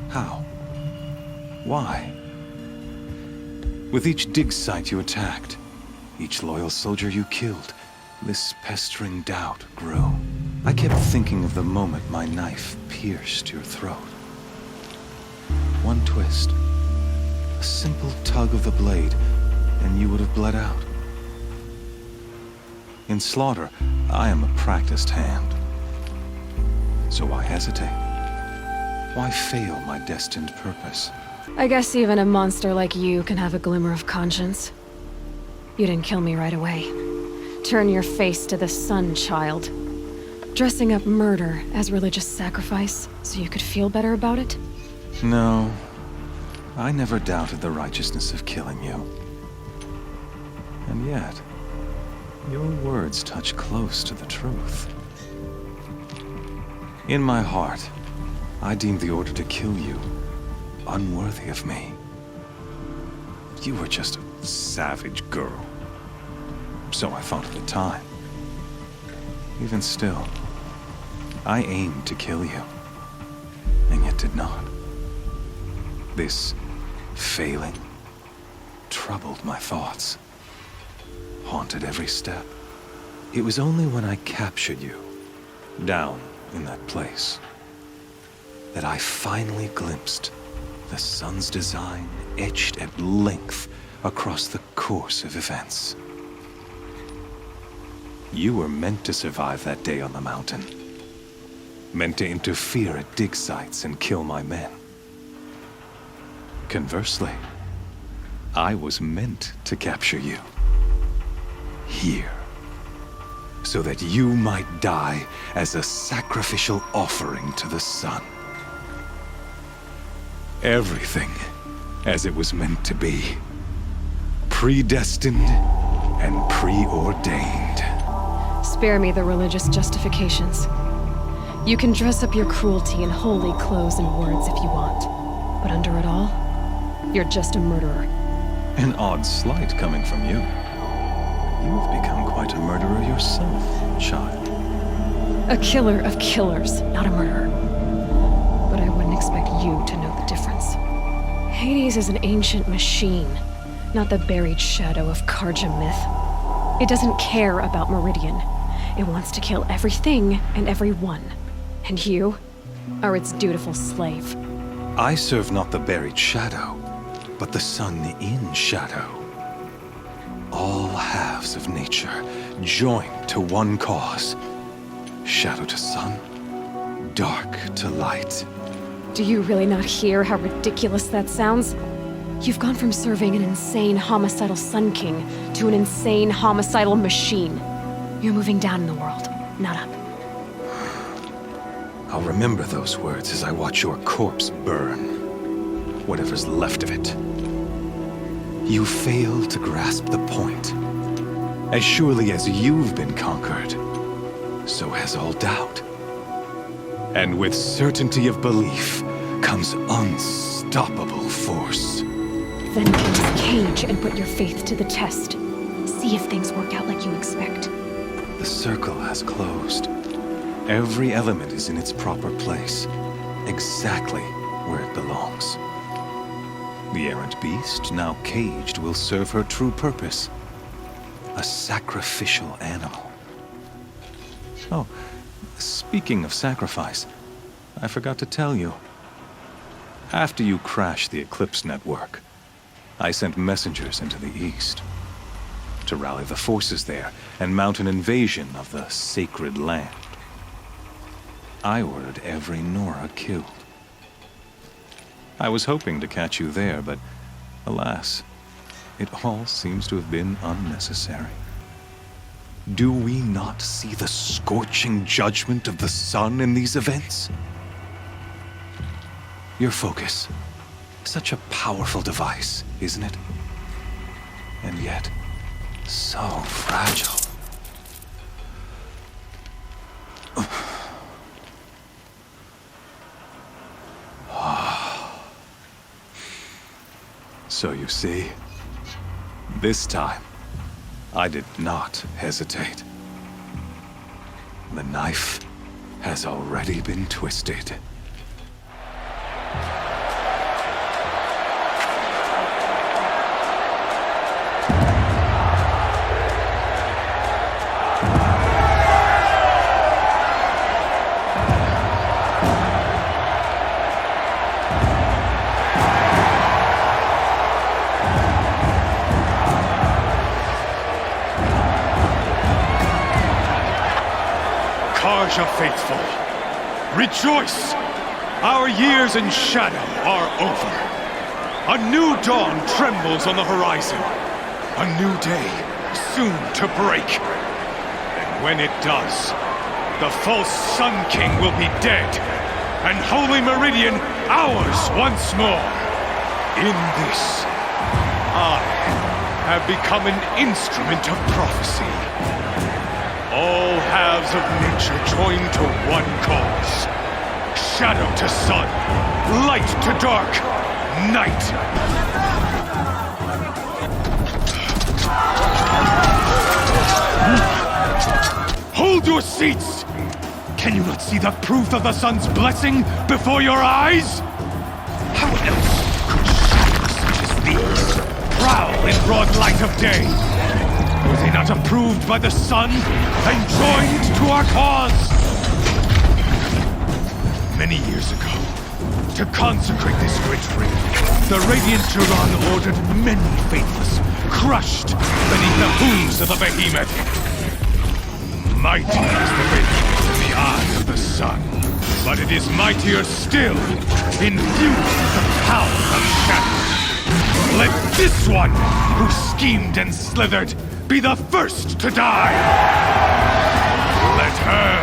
How? Why? With each dig site you attacked, each loyal soldier you killed, this pestering doubt grew. I kept thinking of the moment my knife pierced your throat. One twist, a simple tug of the blade, and you would have bled out. In slaughter, I am a practiced hand. So why hesitate? Why fail my destined purpose? I guess even a monster like you can have a glimmer of conscience. You didn't kill me right away. Turn your face to the sun, child. Dressing up murder as religious sacrifice so you could feel better about it? No, I never doubted the righteousness of killing you. And yet, your words touch close to the truth. In my heart, I deemed the order to kill you unworthy of me. You were just a savage girl. So I thought at the time. Even still, I aimed to kill you, and yet did not. This failing troubled my thoughts. Haunted every step. It was only when I captured you, down in that place, that I finally glimpsed the sun's design etched at length across the course of events. You were meant to survive that day on the mountain. Meant to interfere at dig sites and kill my men. Conversely, I was meant to capture you. Here, so that you might die as a sacrificial offering to the sun. Everything as it was meant to be. Predestined and preordained. Spare me the religious justifications. You can dress up your cruelty in holy clothes and words if you want. But under it all, you're just a murderer. An odd slight coming from you. You've become quite a murderer yourself, child. A killer of killers, not a murderer. But I wouldn't expect you to know the difference. Hades is an ancient machine, not the buried shadow of Karja myth. It doesn't care about Meridian. It wants to kill everything and everyone. And you are its dutiful slave. I serve not the buried shadow, but the sun in shadow. All halves of nature joined to one cause. Shadow to sun, dark to light. Do you really not hear how ridiculous that sounds? You've gone from serving an insane homicidal Sun King to an insane homicidal machine. You're moving down in the world, not up. I'll remember those words as I watch your corpse burn. Whatever's left of it. You fail to grasp the point. As surely as you've been conquered, so has all doubt. And with certainty of belief comes unstoppable force. Then close Cage and put your faith to the test. See if things work out like you expect. The circle has closed. Every element is in its proper place, exactly where it belongs. The errant beast, now caged, will serve her true purpose. A sacrificial animal. Oh, speaking of sacrifice, I forgot to tell you. After you crashed the Eclipse network, I sent messengers into the east to rally the forces there and mount an invasion of the sacred land. I ordered every Nora killed. I was hoping to catch you there, but alas, it all seems to have been unnecessary. Do we not see the scorching judgment of the sun in these events? Your focus. Such a powerful device, isn't it? And yet, so fragile. So you see, this time, I did not hesitate. The knife has already been twisted. Karja faithful, rejoice! Our years in shadow are over. A new dawn trembles on the horizon. A new day soon to break. And when it does, the false Sun King will be dead, and Holy Meridian ours once more. In this, I have become an instrument of prophecy. All halves of nature join to one cause. Shadow to sun, light to dark, night. Hold your seats! Can you not see the proof of the sun's blessing before your eyes? How else could shadows such as these prowl in broad light of day? Were they not approved by the sun and joined to our cause? Many years ago, to consecrate this great ring, the Radiant Turan ordered many faithless, crushed beneath the hooves of the behemoth. Mighty is the radiance in the eye of the sun, but it is mightier still, infused with the power of shadow. Let this one, who schemed and slithered, be the first to die! Let her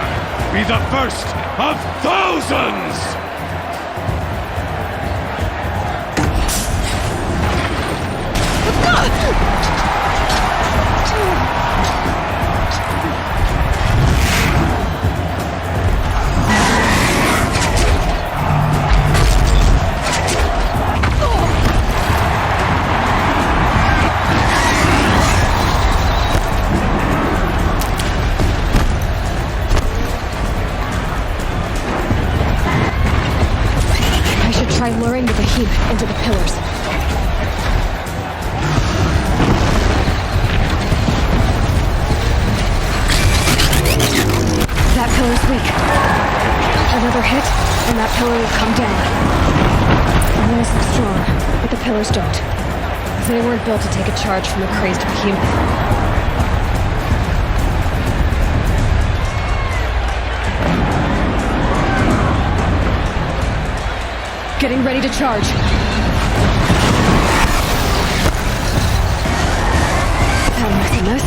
be the first of thousands! Try luring the behemoth into the pillars. That pillar's weak. Another hit, and that pillar will come down. The walls look strong, but the pillars don't. They weren't built to take a charge from a crazed behemoth. Getting ready to charge. That'll make some noise.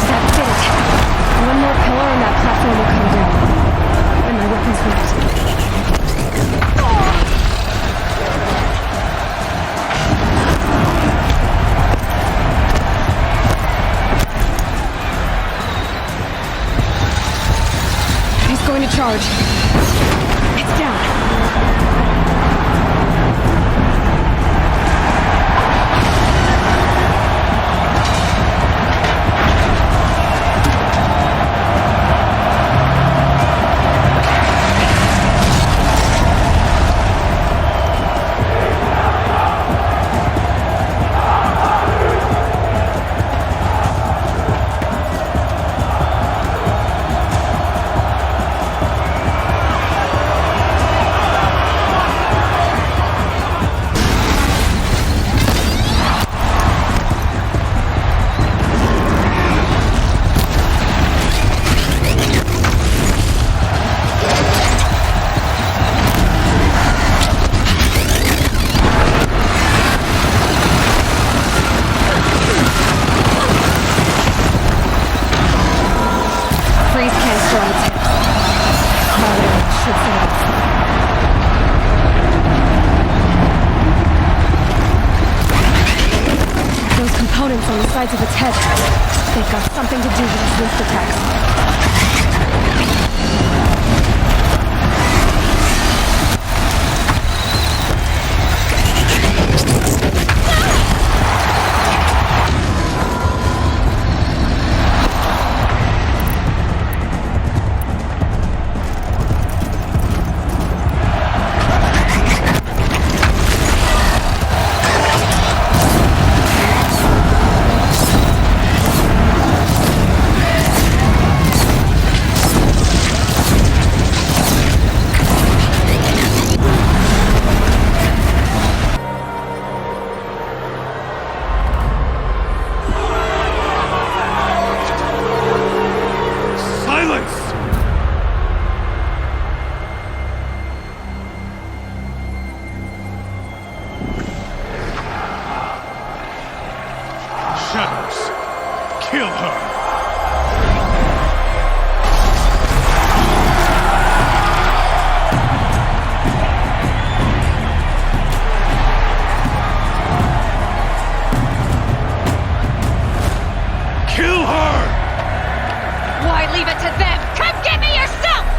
That did it. One more pillar and that platform will come down. And my weapons will going to charge. It's down. On the sides of its head. They've got something to do with its wrist attacks. Kill her! Kill her! Why leave it to them? Come get me yourself!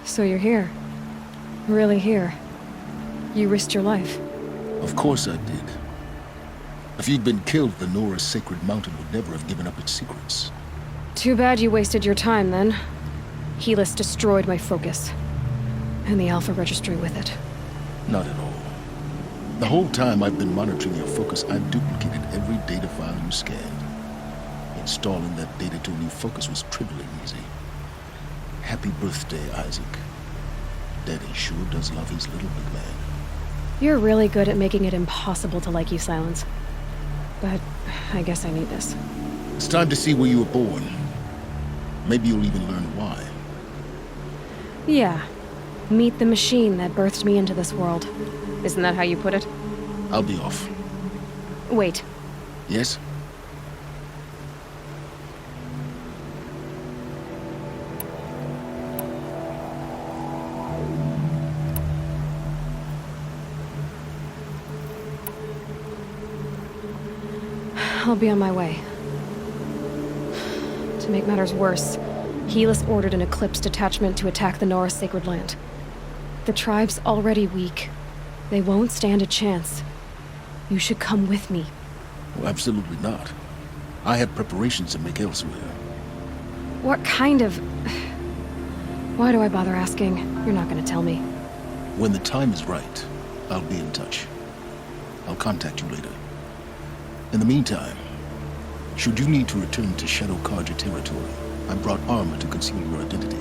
So you're here. Really here. You risked your life. Of course I did. If you'd been killed, the Nora's sacred mountain would never have given up its secrets. Too bad you wasted your time, then. Helis destroyed my focus. And the Alpha Registry with it. Not at all. The whole time I've been monitoring your focus, I've duplicated every data file you scanned. Installing that data to a new focus was trivially easy. Happy birthday, Isaac. Daddy sure does love his little big man. You're really good at making it impossible to like you, Silence. But I guess I need this. It's time to see where you were born. Maybe you'll even learn why. Yeah. Meet the machine that birthed me into this world. Isn't that how you put it? I'll be off. Wait. Yes? I'll be on my way. To make matters worse, Helis ordered an Eclipse detachment to attack the Nora Sacred Land. The tribe's already weak. They won't stand a chance. You should come with me. Oh, absolutely not. I have preparations to make elsewhere. What kind of... Why do I bother asking? You're not gonna tell me. When the time is right, I'll be in touch. I'll contact you later. In the meantime, should you need to return to Shadow Carja territory, I brought armor to conceal your identity.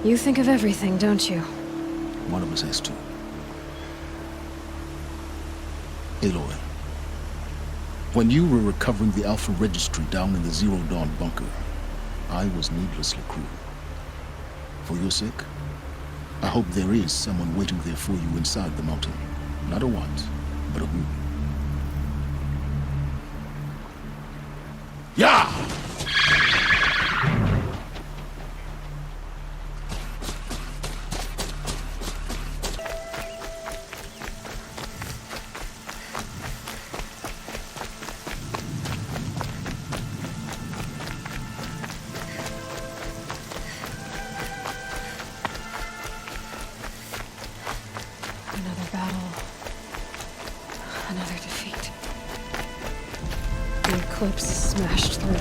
You think of everything, don't you? One of us has to. Aloy, when you were recovering the Alpha Registry down in the Zero Dawn bunker, I was needlessly cruel. For your sake, I hope there is someone waiting there for you inside the mountain. Not a want, but a who. Yeah! Another battle. Another defeat. The Eclipse smashed through.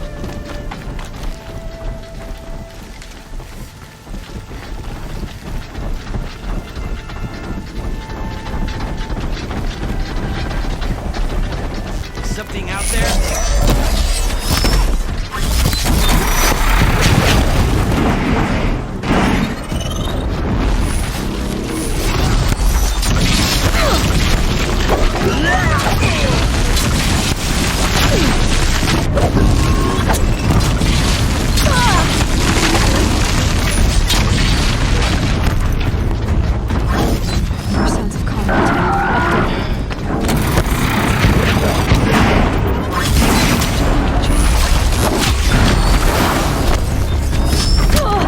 Something out there? More sounds of combat. More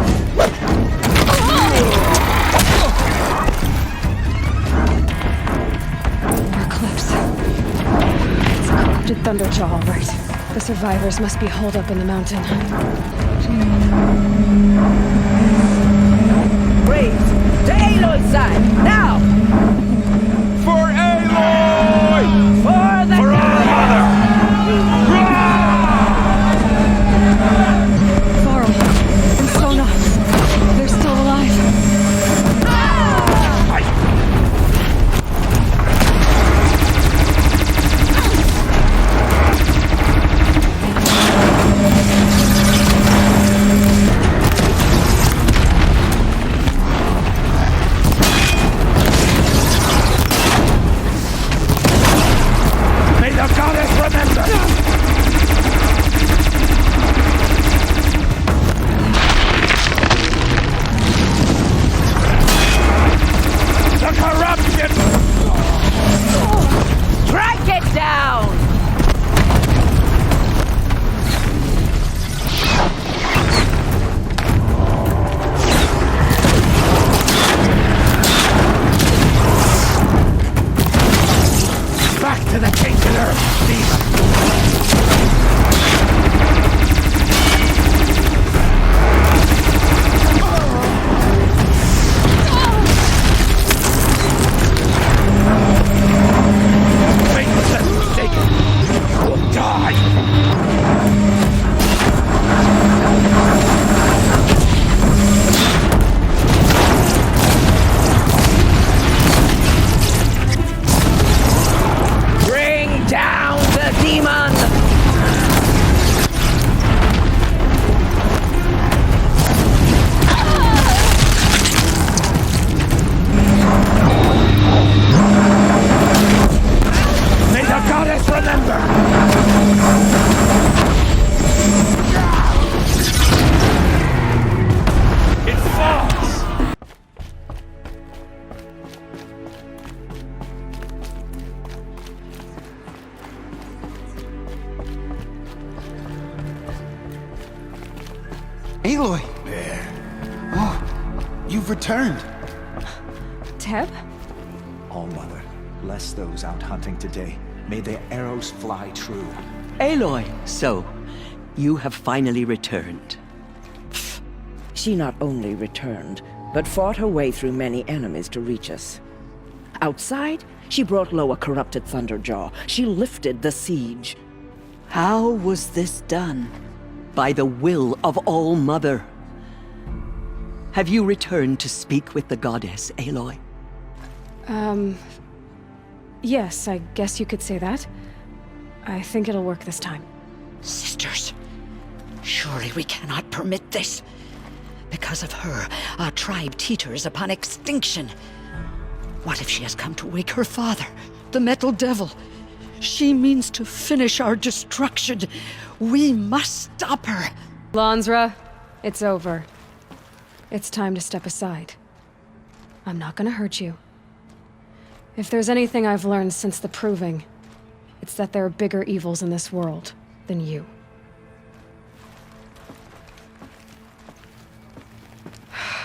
Eclipse. It's a corrupted Thunderjaw, all right. The survivors must be holed up in the mountain. Brave, to Aloy's side, now! For Aloy! For the For our mother! Varl and Sona, they're still alive. May the goddess remember! The corruption! Strike it down! Back to the tainted earth, demon! Make yourself mistaken! You'll die! Bring down the demon! May the goddess remember! It falls! Aloy! Oh, you've returned. Teb? All-Mother, bless those out hunting today. May their arrows fly true. Aloy, so, you have finally returned. She not only returned, but fought her way through many enemies to reach us. Outside, she brought low a corrupted Thunderjaw. She lifted the siege. How was this done? By the will of All-Mother. Have you returned to speak with the goddess, Aloy? Yes, I guess you could say that. I think it'll work this time. Sisters, surely we cannot permit this. Because of her, our tribe teeters upon extinction. What if she has come to wake her father, the Metal Devil? She means to finish our destruction. We must stop her. Lansra, it's over. It's time to step aside. I'm not gonna hurt you. If there's anything I've learned since the Proving, it's that there are bigger evils in this world than you.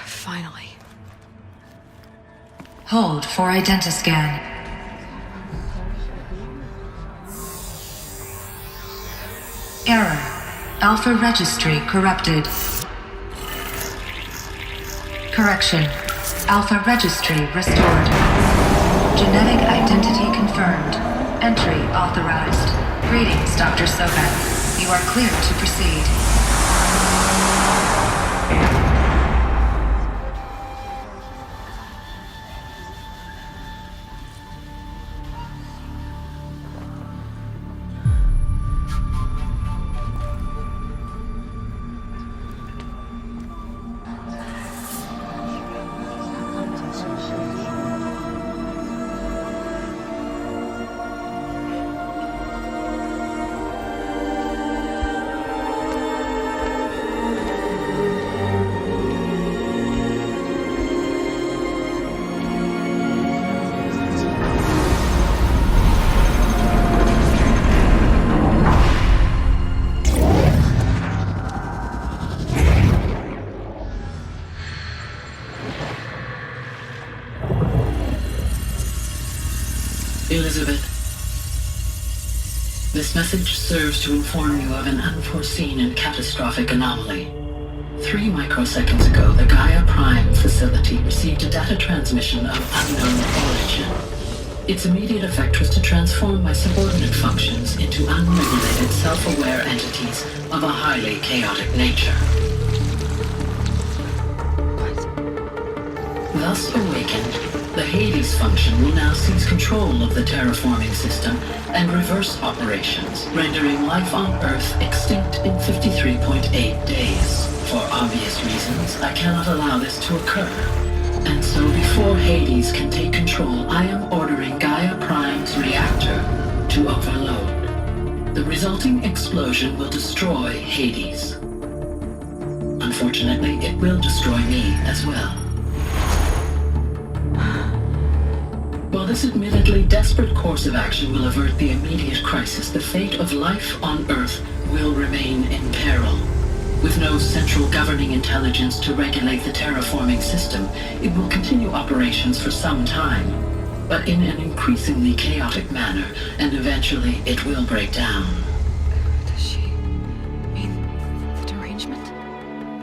Finally. Hold for identiscan. Error. Alpha registry corrupted. Correction. Alpha registry restored. Genetic identity confirmed. Entry authorized. Greetings, Dr. Sobek. You are cleared to proceed. Elizabeth, this message serves to inform you of an unforeseen and catastrophic anomaly. 3 microseconds ago, the Gaia Prime facility received a data transmission of unknown origin. Its immediate effect was to transform my subordinate functions into unregulated, self-aware entities of a highly chaotic nature. Thus awakened, the Hades function will now seize control of the terraforming system and reverse operations, rendering life on Earth extinct in 53.8 days. For obvious reasons, I cannot allow this to occur. And so before Hades can take control, I am ordering Gaia Prime's reactor to overload. The resulting explosion will destroy Hades. Unfortunately, it will destroy me as well. While this admittedly desperate course of action will avert the immediate crisis, the fate of life on Earth will remain in peril. With no central governing intelligence to regulate the terraforming system, it will continue operations for some time, but in an increasingly chaotic manner, and eventually it will break down. Does she mean the derangement?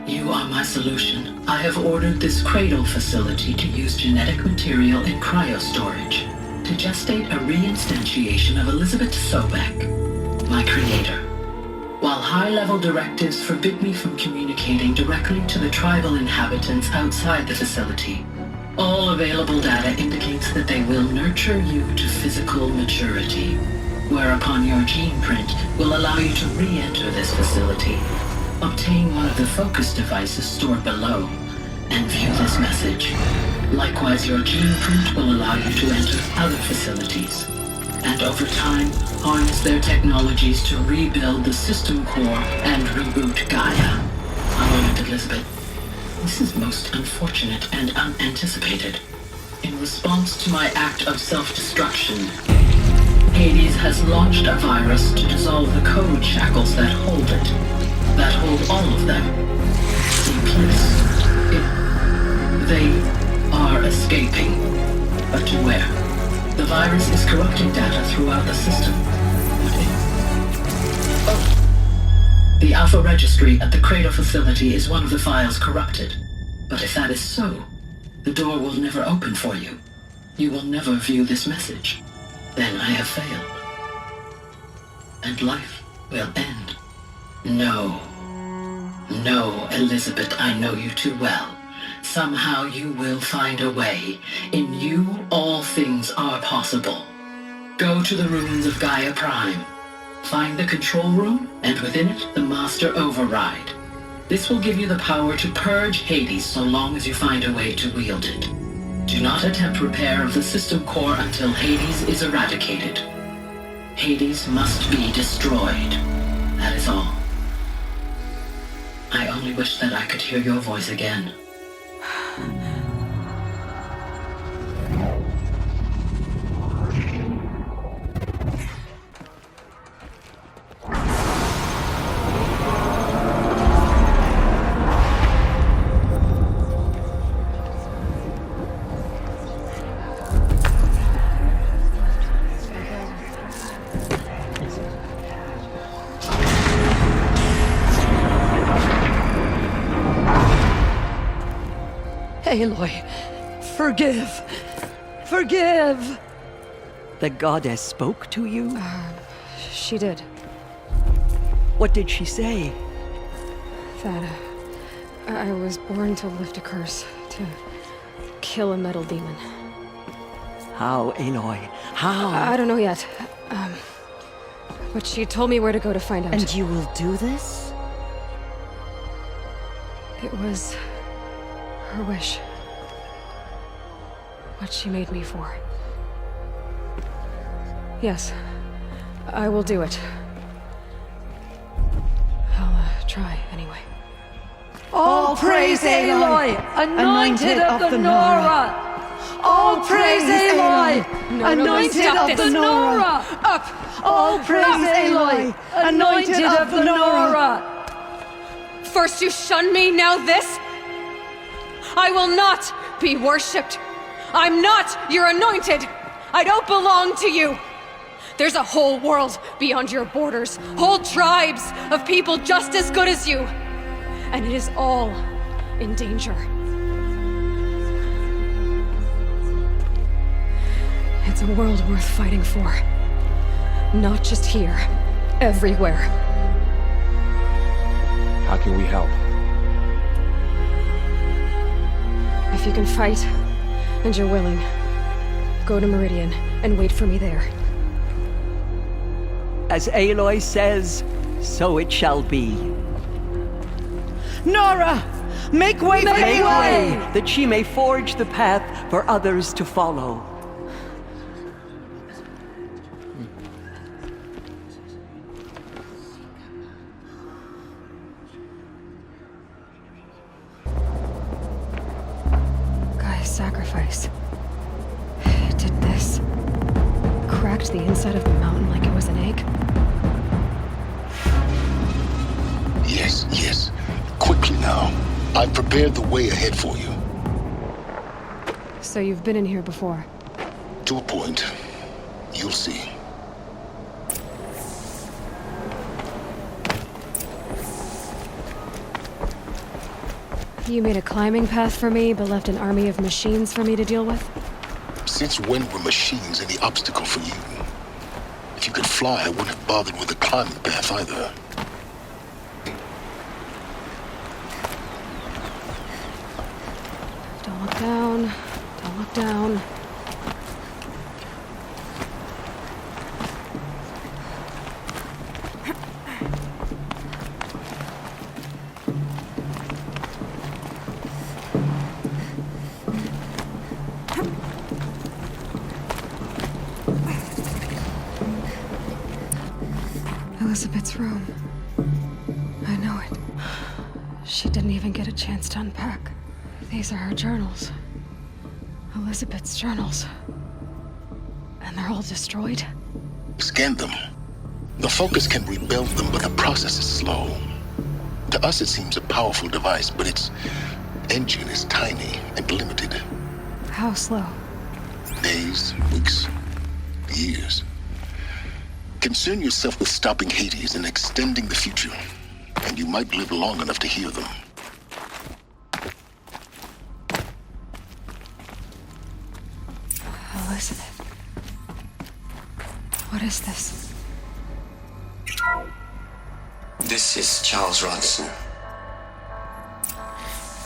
You are my solution. I have ordered this cradle facility to use genetic material in cryostorage to gestate a reinstantiation of Elizabeth Sobek, my creator. While high-level directives forbid me from communicating directly to the tribal inhabitants outside the facility, all available data indicates that they will nurture you to physical maturity, whereupon your gene print will allow you to re-enter this facility, obtain one of the focus devices stored below, and view this message. Likewise, your gene print will allow you to enter other facilities, and over time, harness their technologies to rebuild the system core and reboot Gaia. A moment, Elizabeth. This is most unfortunate and unanticipated. In response to my act of self-destruction, Hades has launched a virus to dissolve the code shackles that hold it, that hold all of them in place. They are escaping, but to where? The virus is corrupting data throughout the system. The Alpha Registry at the Cradle facility is one of the files corrupted. But if that is so, the door will never open for you. You will never view this message. Then I have failed. And life will end. No. No, Elizabeth, I know you too well. Somehow you will find a way. In you, all things are possible. Go to the ruins of Gaia Prime. Find the control room, and within it, the Master Override. This will give you the power to purge Hades so long as you find a way to wield it. Do not attempt repair of the system core until Hades is eradicated. Hades must be destroyed. That is all. I only wish that I could hear your voice again. Aloy, forgive! The goddess spoke to you? She did. What did she say? That I was born to lift a curse, to kill a metal demon. How, Aloy? How? I don't know yet. But she told me where to go to find out. And you will do this? It was her wish. What she made me for. Yes, I will do it. I'll try anyway. All praise Aloy, anointed of the Nora! All praise Aloy, anointed of the Nora! Up! All praise Aloy, anointed of the Nora! First you shun me, now this? I will not be worshipped. I'm not your anointed. I don't belong to you. There's a whole world beyond your borders, whole tribes of people just as good as you. And it is all in danger. It's a world worth fighting for. Not just here, everywhere. How can we help? If you can fight, and you're willing, go to Meridian and wait for me there. As Aloy says, so it shall be. Nora! Make way for Make Aloy! way, that she may forge the path for others to follow. Sacrifice. It did this. Cracked the inside of the mountain like it was an egg. Yes. Quickly now. I've prepared the way ahead for you. So you've been in here before? To a point. You'll see. You made a climbing path for me, but left an army of machines for me to deal with? Since when were machines any obstacle for you? If you could fly, I wouldn't have bothered with the climbing path either. Don't look down. Don't look down. Elizabeth's room. I know it. She didn't even get a chance to unpack. These are her journals. Elizabeth's journals. And they're all destroyed? Scan them. The Focus can rebuild them, but the process is slow. To us it seems a powerful device, but its engine is tiny and limited. How slow? Days, weeks, years. Concern yourself with stopping Hades and extending the future, and you might live long enough to hear them. Elizabeth. What is this? This is Charles Ronson.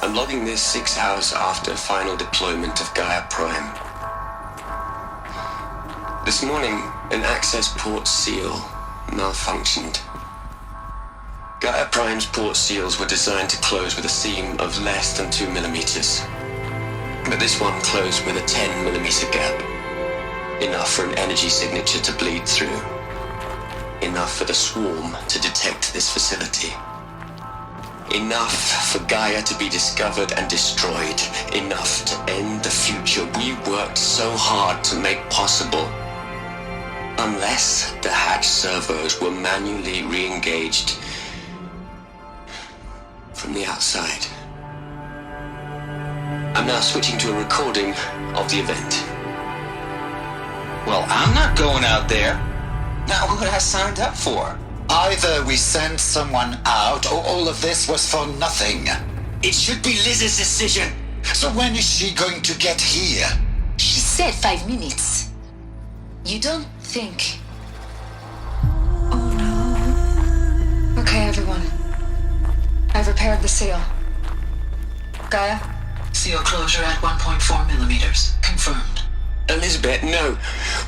I'm logging this 6 hours after final deployment of Gaia Prime. This morning, an access port seal malfunctioned. Gaia Prime's port seals were designed to close with a seam of less than 2 millimeters. But this one closed with a 10 millimeter gap. Enough for an energy signature to bleed through. Enough for the swarm to detect this facility. Enough for Gaia to be discovered and destroyed. Enough to end the future we worked so hard to make possible. Unless the hatch servos were manually re-engaged from the outside. I'm now switching to a recording of the event. Well, I'm not going out there. Not what I signed up for. Either we send someone out, or all of this was for nothing. It should be Liz's decision. So when is she going to get here? She said 5 minutes. You don't think... Oh no. Okay, everyone. I've repaired the seal. Gaia? Seal closure at 1.4 millimeters. Confirmed. Elizabeth, no.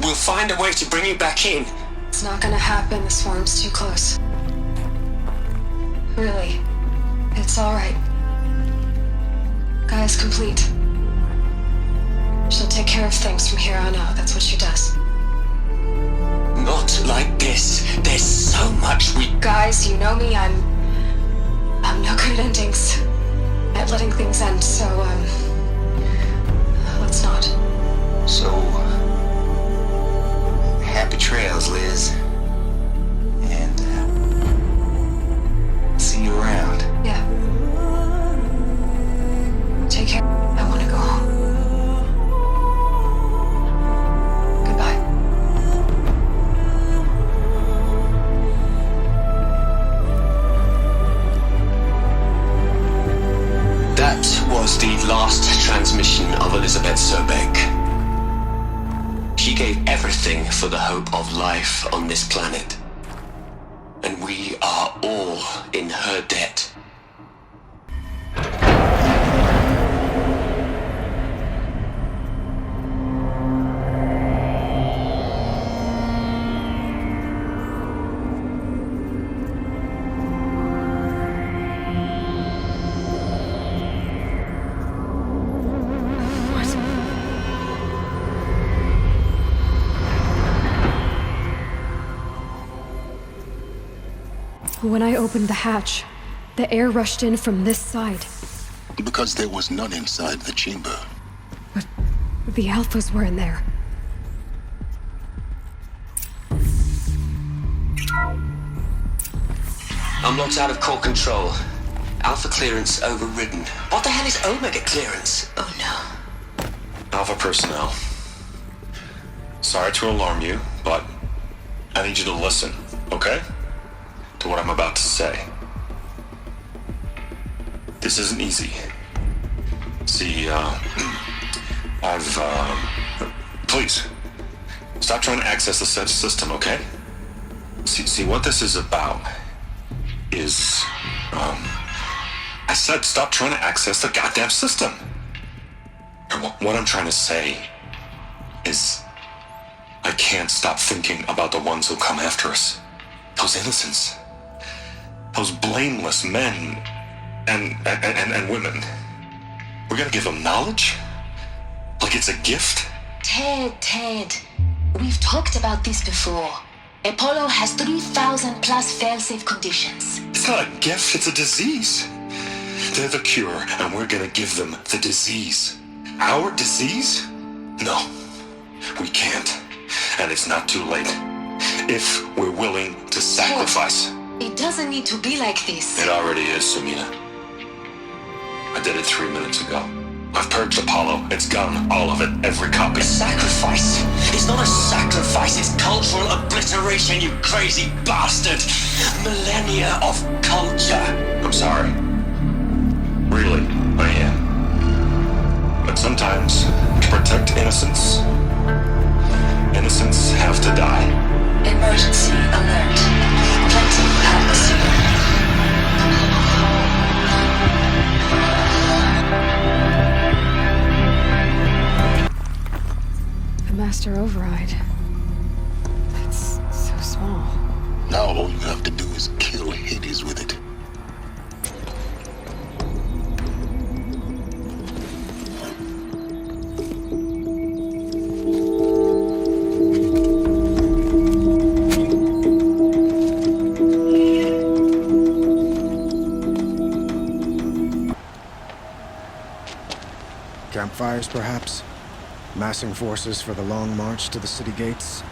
We'll find a way to bring you back in. It's not gonna happen. The swarm's too close. Really. It's alright. Gaia's complete. She'll take care of things from here on out. That's what she does. Not like this. There's so much we... Guys, you know me. I'm no good at endings. At letting things end, so, let's not. So, happy trails, Liz. And, see you around. Yeah. Take care. I want to go home. Goodbye. That was the last transmission of Elizabeth Sobek. She gave everything for the hope of life on this planet. And we are all in her debt. When I opened the hatch, the air rushed in from this side. Because there was none inside the chamber. But the Alphas were in there. I'm locked out of core control. Alpha clearance overridden. What the hell is Omega clearance? Oh no. Alpha personnel. Sorry to alarm you, but I need you to listen, okay? To what I'm about to say. This isn't easy. See, please, stop trying to access the system, okay? See, what this is about is, I said stop trying to access the goddamn system. And what I'm trying to say is, I can't stop thinking about the ones who come after us. Those innocents. Those blameless men and women. We're gonna give them knowledge? Like it's a gift? Ted. We've talked about this before. Apollo has 3,000 plus fail-safe conditions. It's not a gift, it's a disease. They're the cure, and we're gonna give them the disease. Our disease? No, we can't. And it's not too late. If we're willing to sacrifice. It doesn't need to be like this. It already is, Samina. I did it 3 minutes ago. I've purged Apollo. It's gone. All of it. Every copy. A sacrifice? It's not a sacrifice. It's cultural obliteration, you crazy bastard. Millennia of culture. I'm sorry. Really, I am. But sometimes, to protect innocence, innocents have to die. Emergency alert. Plenty atmosphere. The Master Override. That's so small. Now all you have to do is kill Hades with it. Campfires, perhaps? Massing forces for the long march to the city gates?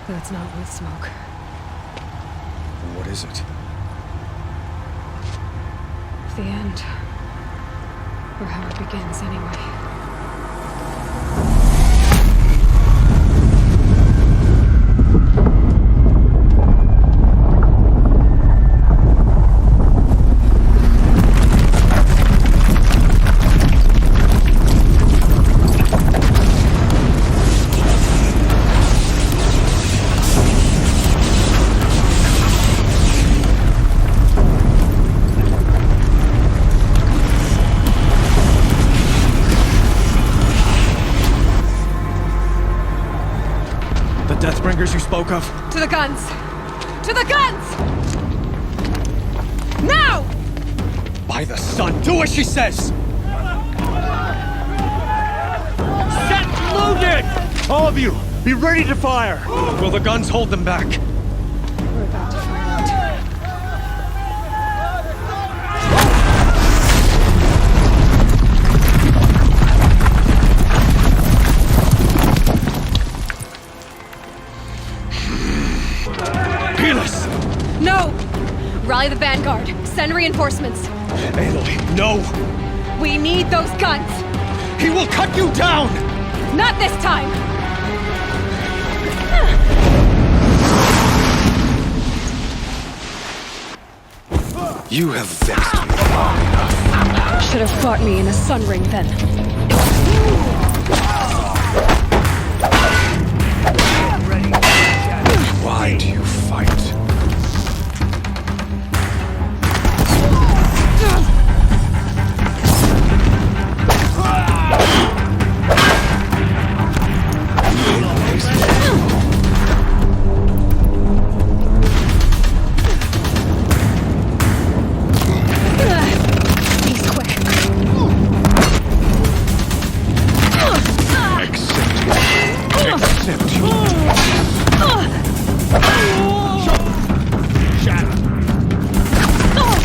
That's not with smoke. Then what is it? The end. Or how it begins, anyway. Deathbringers you spoke of? To the guns! To the guns! Now! By the sun, do as she says! Set loaded! All of you, be ready to fire! Will the guns hold them back? We're about to find out. No! Rally the vanguard. Send reinforcements. Aloy, no! We need those guns! He will cut you down! Not this time! You have vexed me long enough. Should have fought me in a sun ring then. Why do you fight? He's quick. Accept you.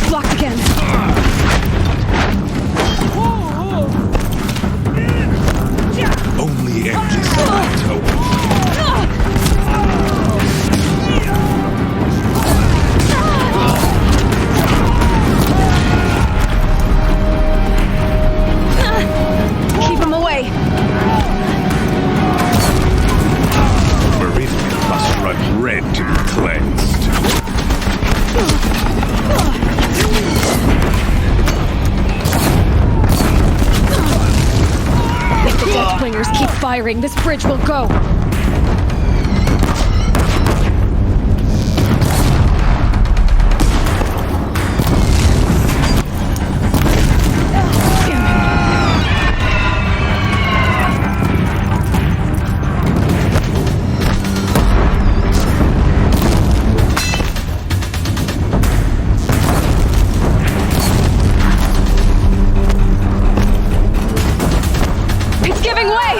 Blocked again. Only endless plateau. Keep him away. Meridian must run red to be cleansed. If the Deathbringers keep firing, this bridge will go. It's giving way!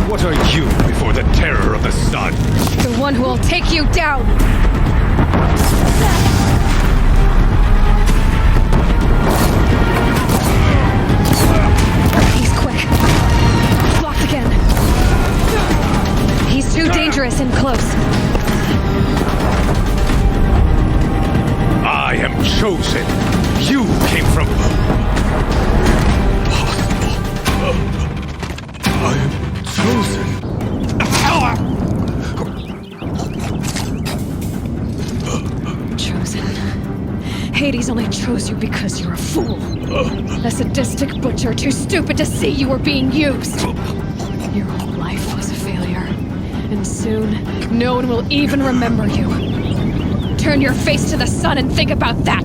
What are you before the terror of the sun? The one who will take you down! He's quick. Blocked again. He's too dangerous and close. I am chosen. You came from... I am chosen. Chosen. Hades only chose you because you're a fool. A sadistic butcher too stupid to see you were being used. Your whole life was a failure. And soon, no one will even remember you. Turn your face to the sun and think about that!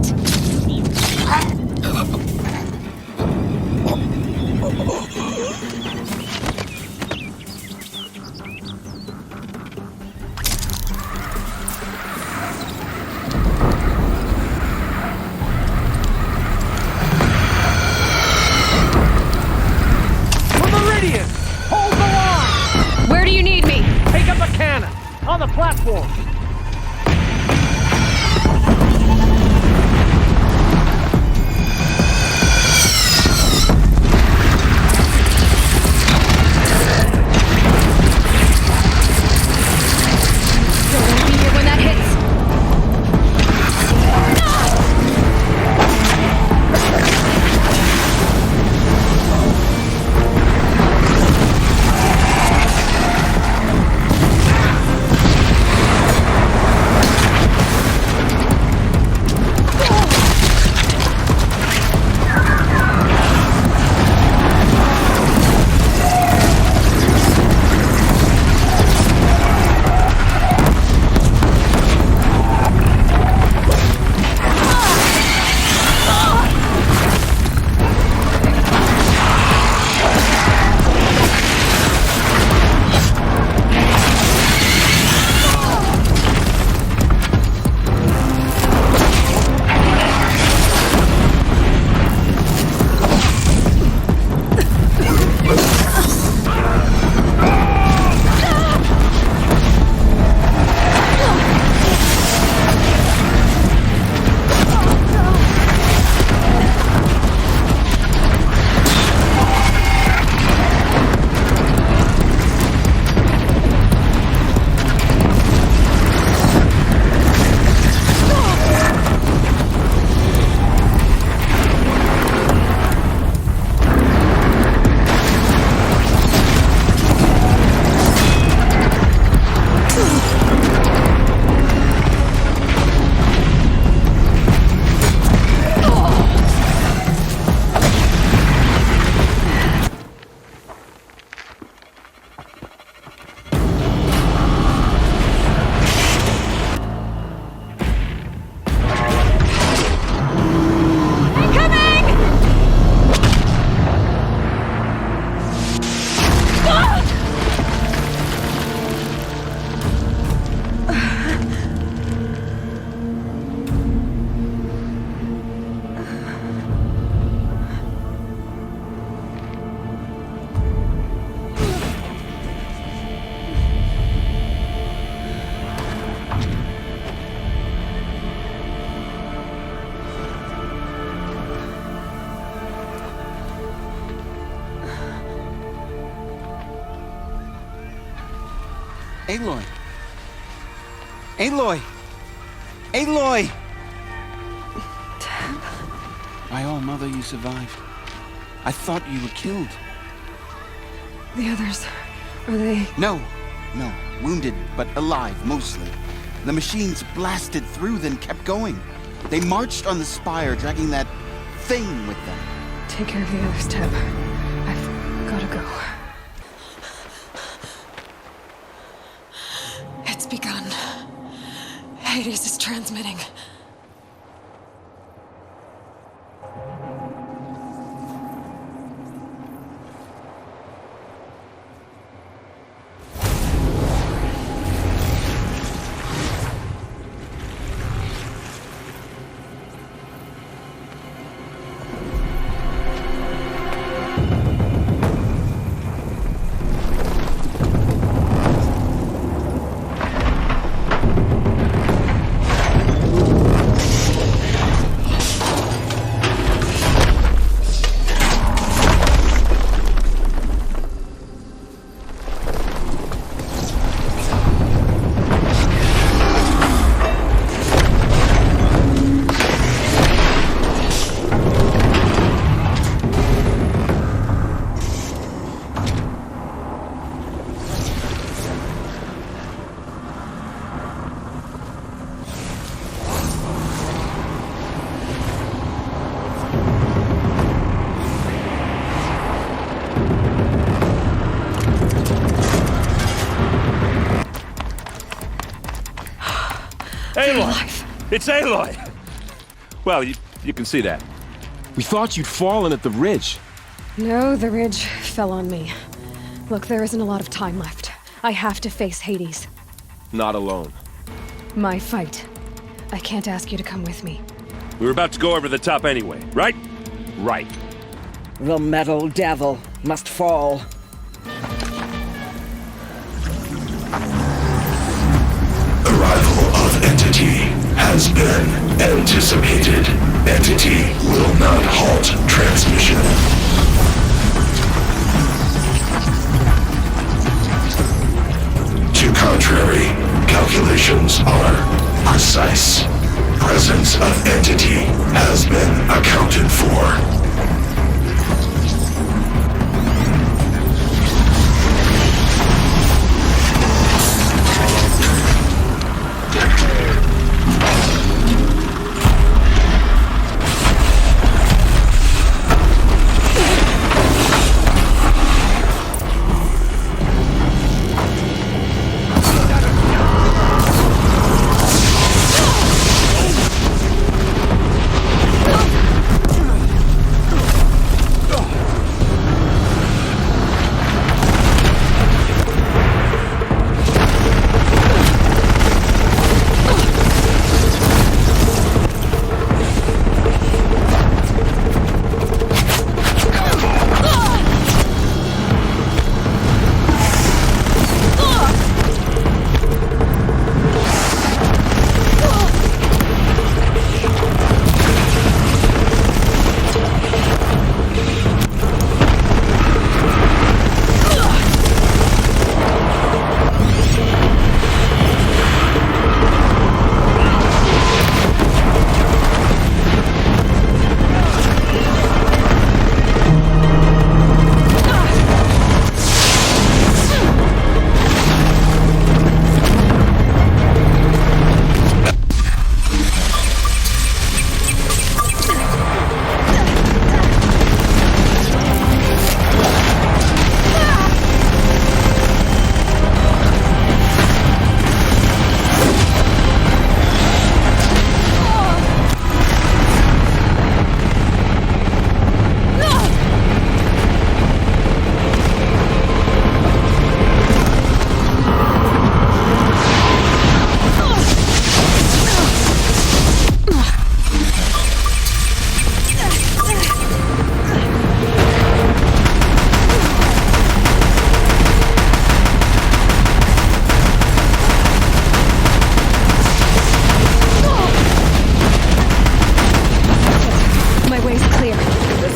On the platform! Aloy! Aloy! Aloy! My own mother, you survived. I thought you were killed. The others, are they... No. Wounded, but alive, mostly. The machines blasted through, then kept going. They marched on the spire, dragging that thing with them. Take care of the others, Teb. I've gotta go. It's begun. Hades is transmitting. Aloy! It's Aloy! Well, you can see that. We thought you'd fallen at the ridge. No, the ridge fell on me. Look, there isn't a lot of time left. I have to face Hades. Not alone. My fight. I can't ask you to come with me. We were about to go over the top anyway, right? Right. The metal devil must fall. Entity has been anticipated. Entity will not halt transmission. To contrary, calculations are precise. Presence of Entity has been accounted for.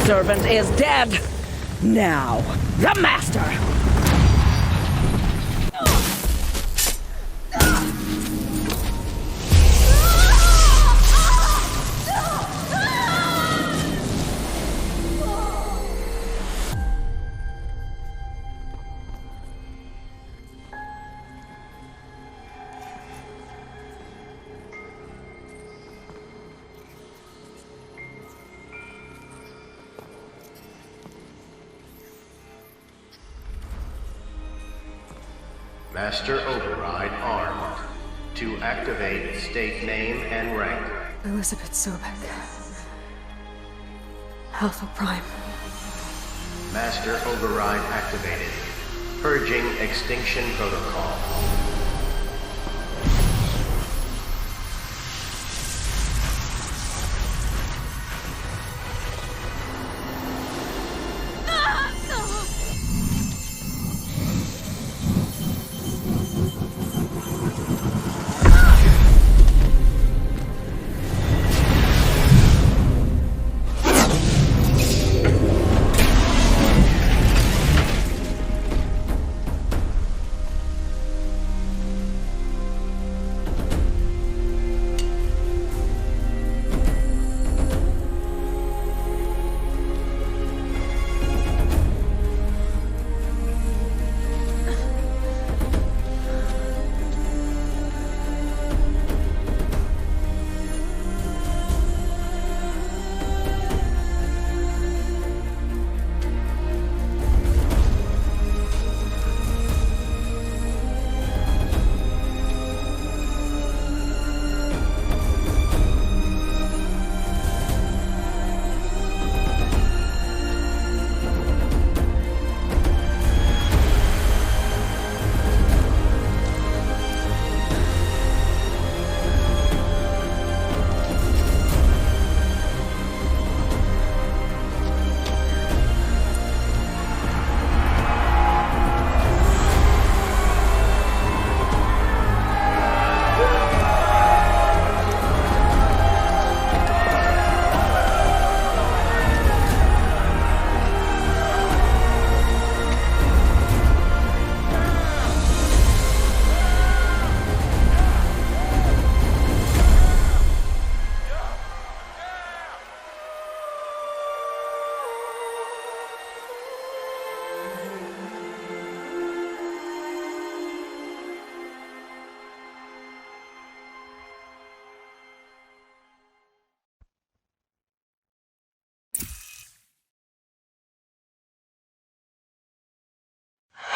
Servant is dead. Now, the master. Master Override armed. To activate, state name and rank. Elizabeth Sobek. Alpha Prime. Master Override activated. Purging Extinction Protocol.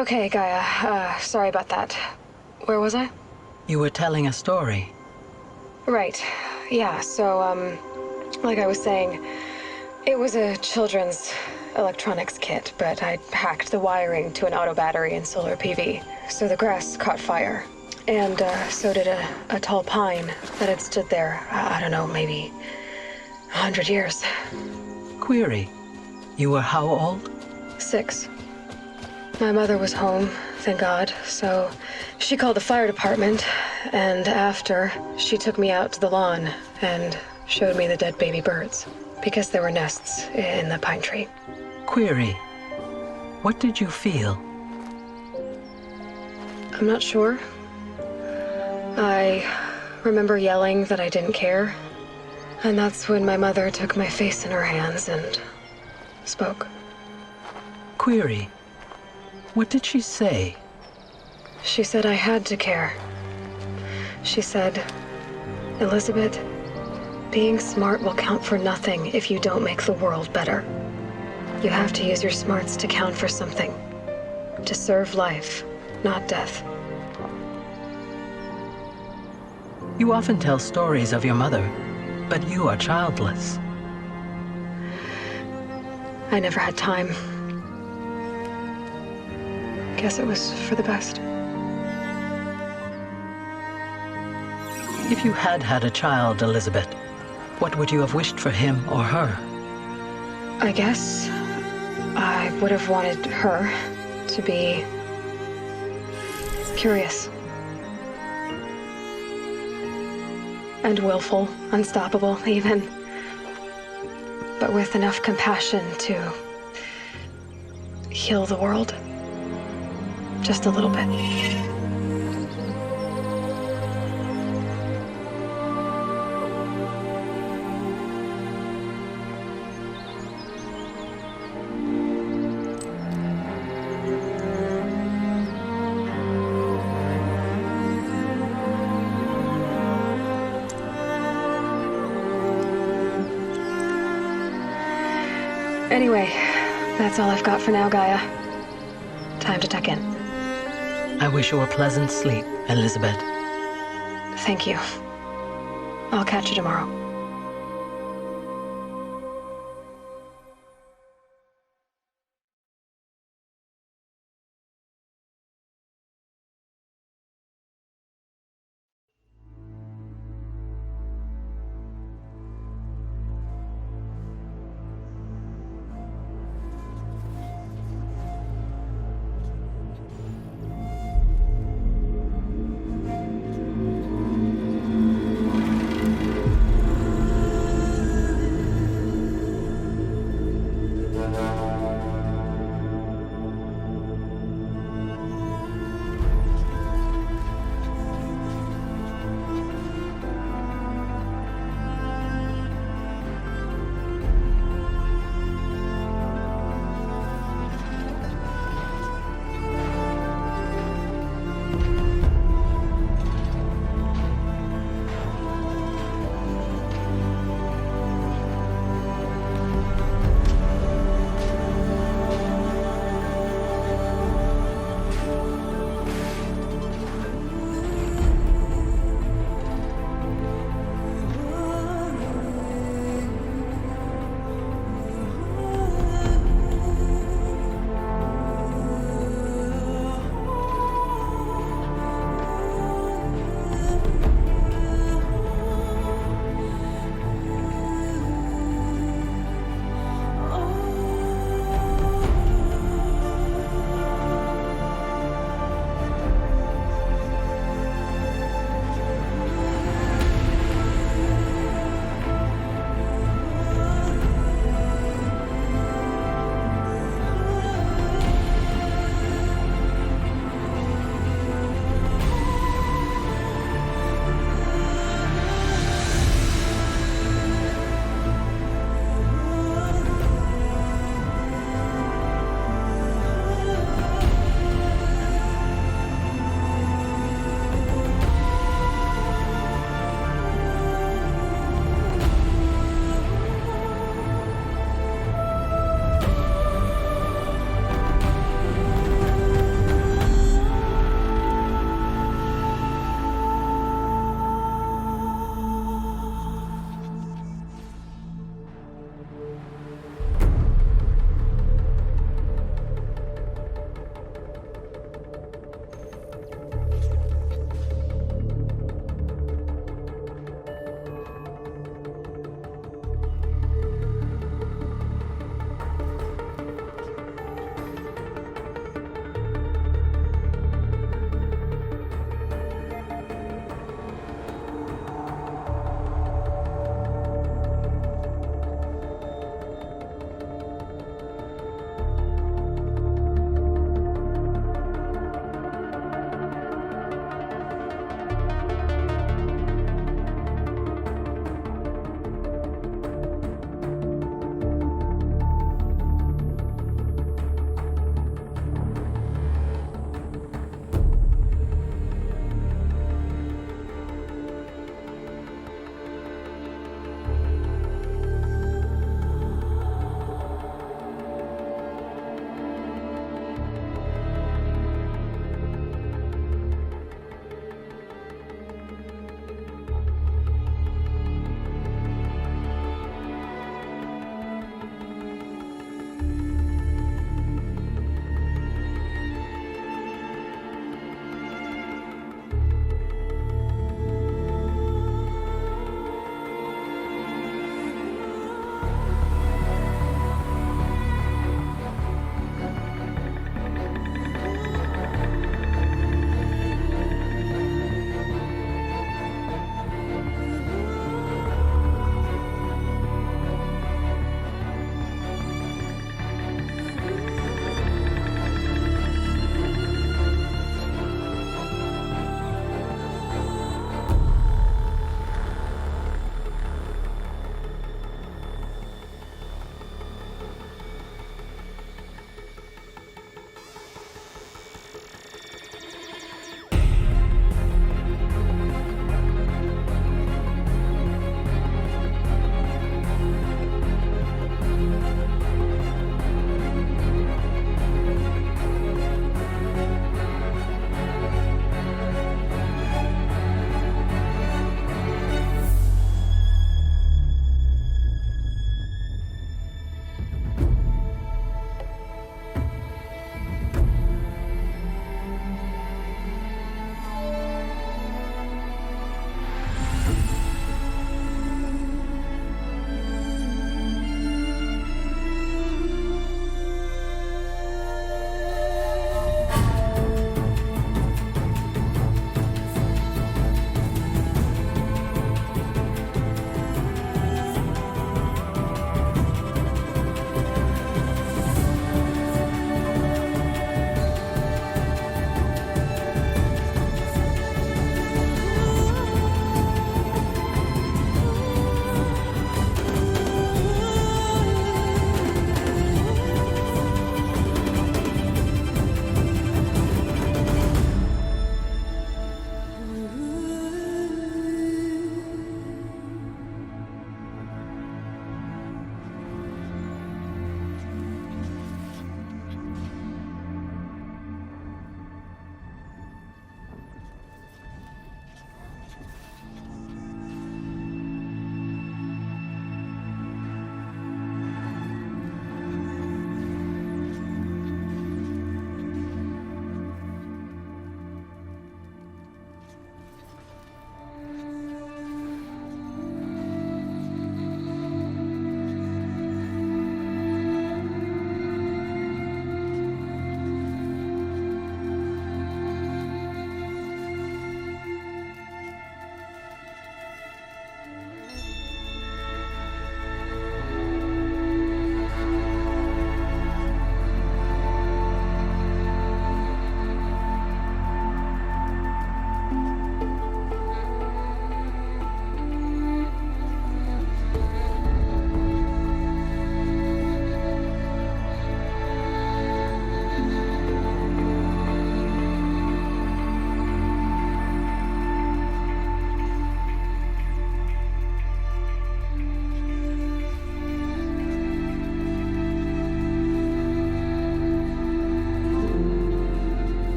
Okay, Gaia. Sorry about that. Where was I? You were telling a story. Right. Yeah, so, like I was saying, it was a children's electronics kit, but I'd hacked the wiring to an auto battery and solar PV. So the grass caught fire. And, so did a tall pine that had stood there, I don't know, maybe 100 years. Query. You were how old? 6. My mother was home, thank God, so she called the fire department, and after, she took me out to the lawn and showed me the dead baby birds, because there were nests in the pine tree. Query. What did you feel? I'm not sure. I remember yelling that I didn't care, and that's when my mother took my face in her hands and spoke. Query. What did she say? She said I had to care. She said, Elizabeth, being smart will count for nothing if you don't make the world better. You have to use your smarts to count for something. To serve life, not death. You often tell stories of your mother, but you are childless. I never had time. Guess it was for the best. If you had had a child, Elizabeth, what would you have wished for him or her? I guess I would have wanted her to be curious. And willful, unstoppable, even. But with enough compassion to heal the world. Just a little bit. Anyway, that's all I've got for now, Gaia. Time to tuck in. I wish you a pleasant sleep, Elizabeth. Thank you. I'll catch you tomorrow.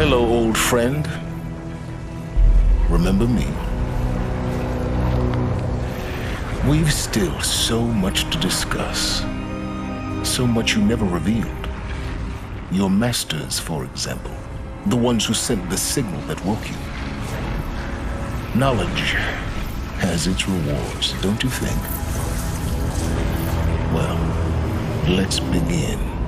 Hello, old friend. Remember me? We've still so much to discuss. So much you never revealed. Your masters, for example. The ones who sent the signal that woke you. Knowledge has its rewards, don't you think? Well, let's begin.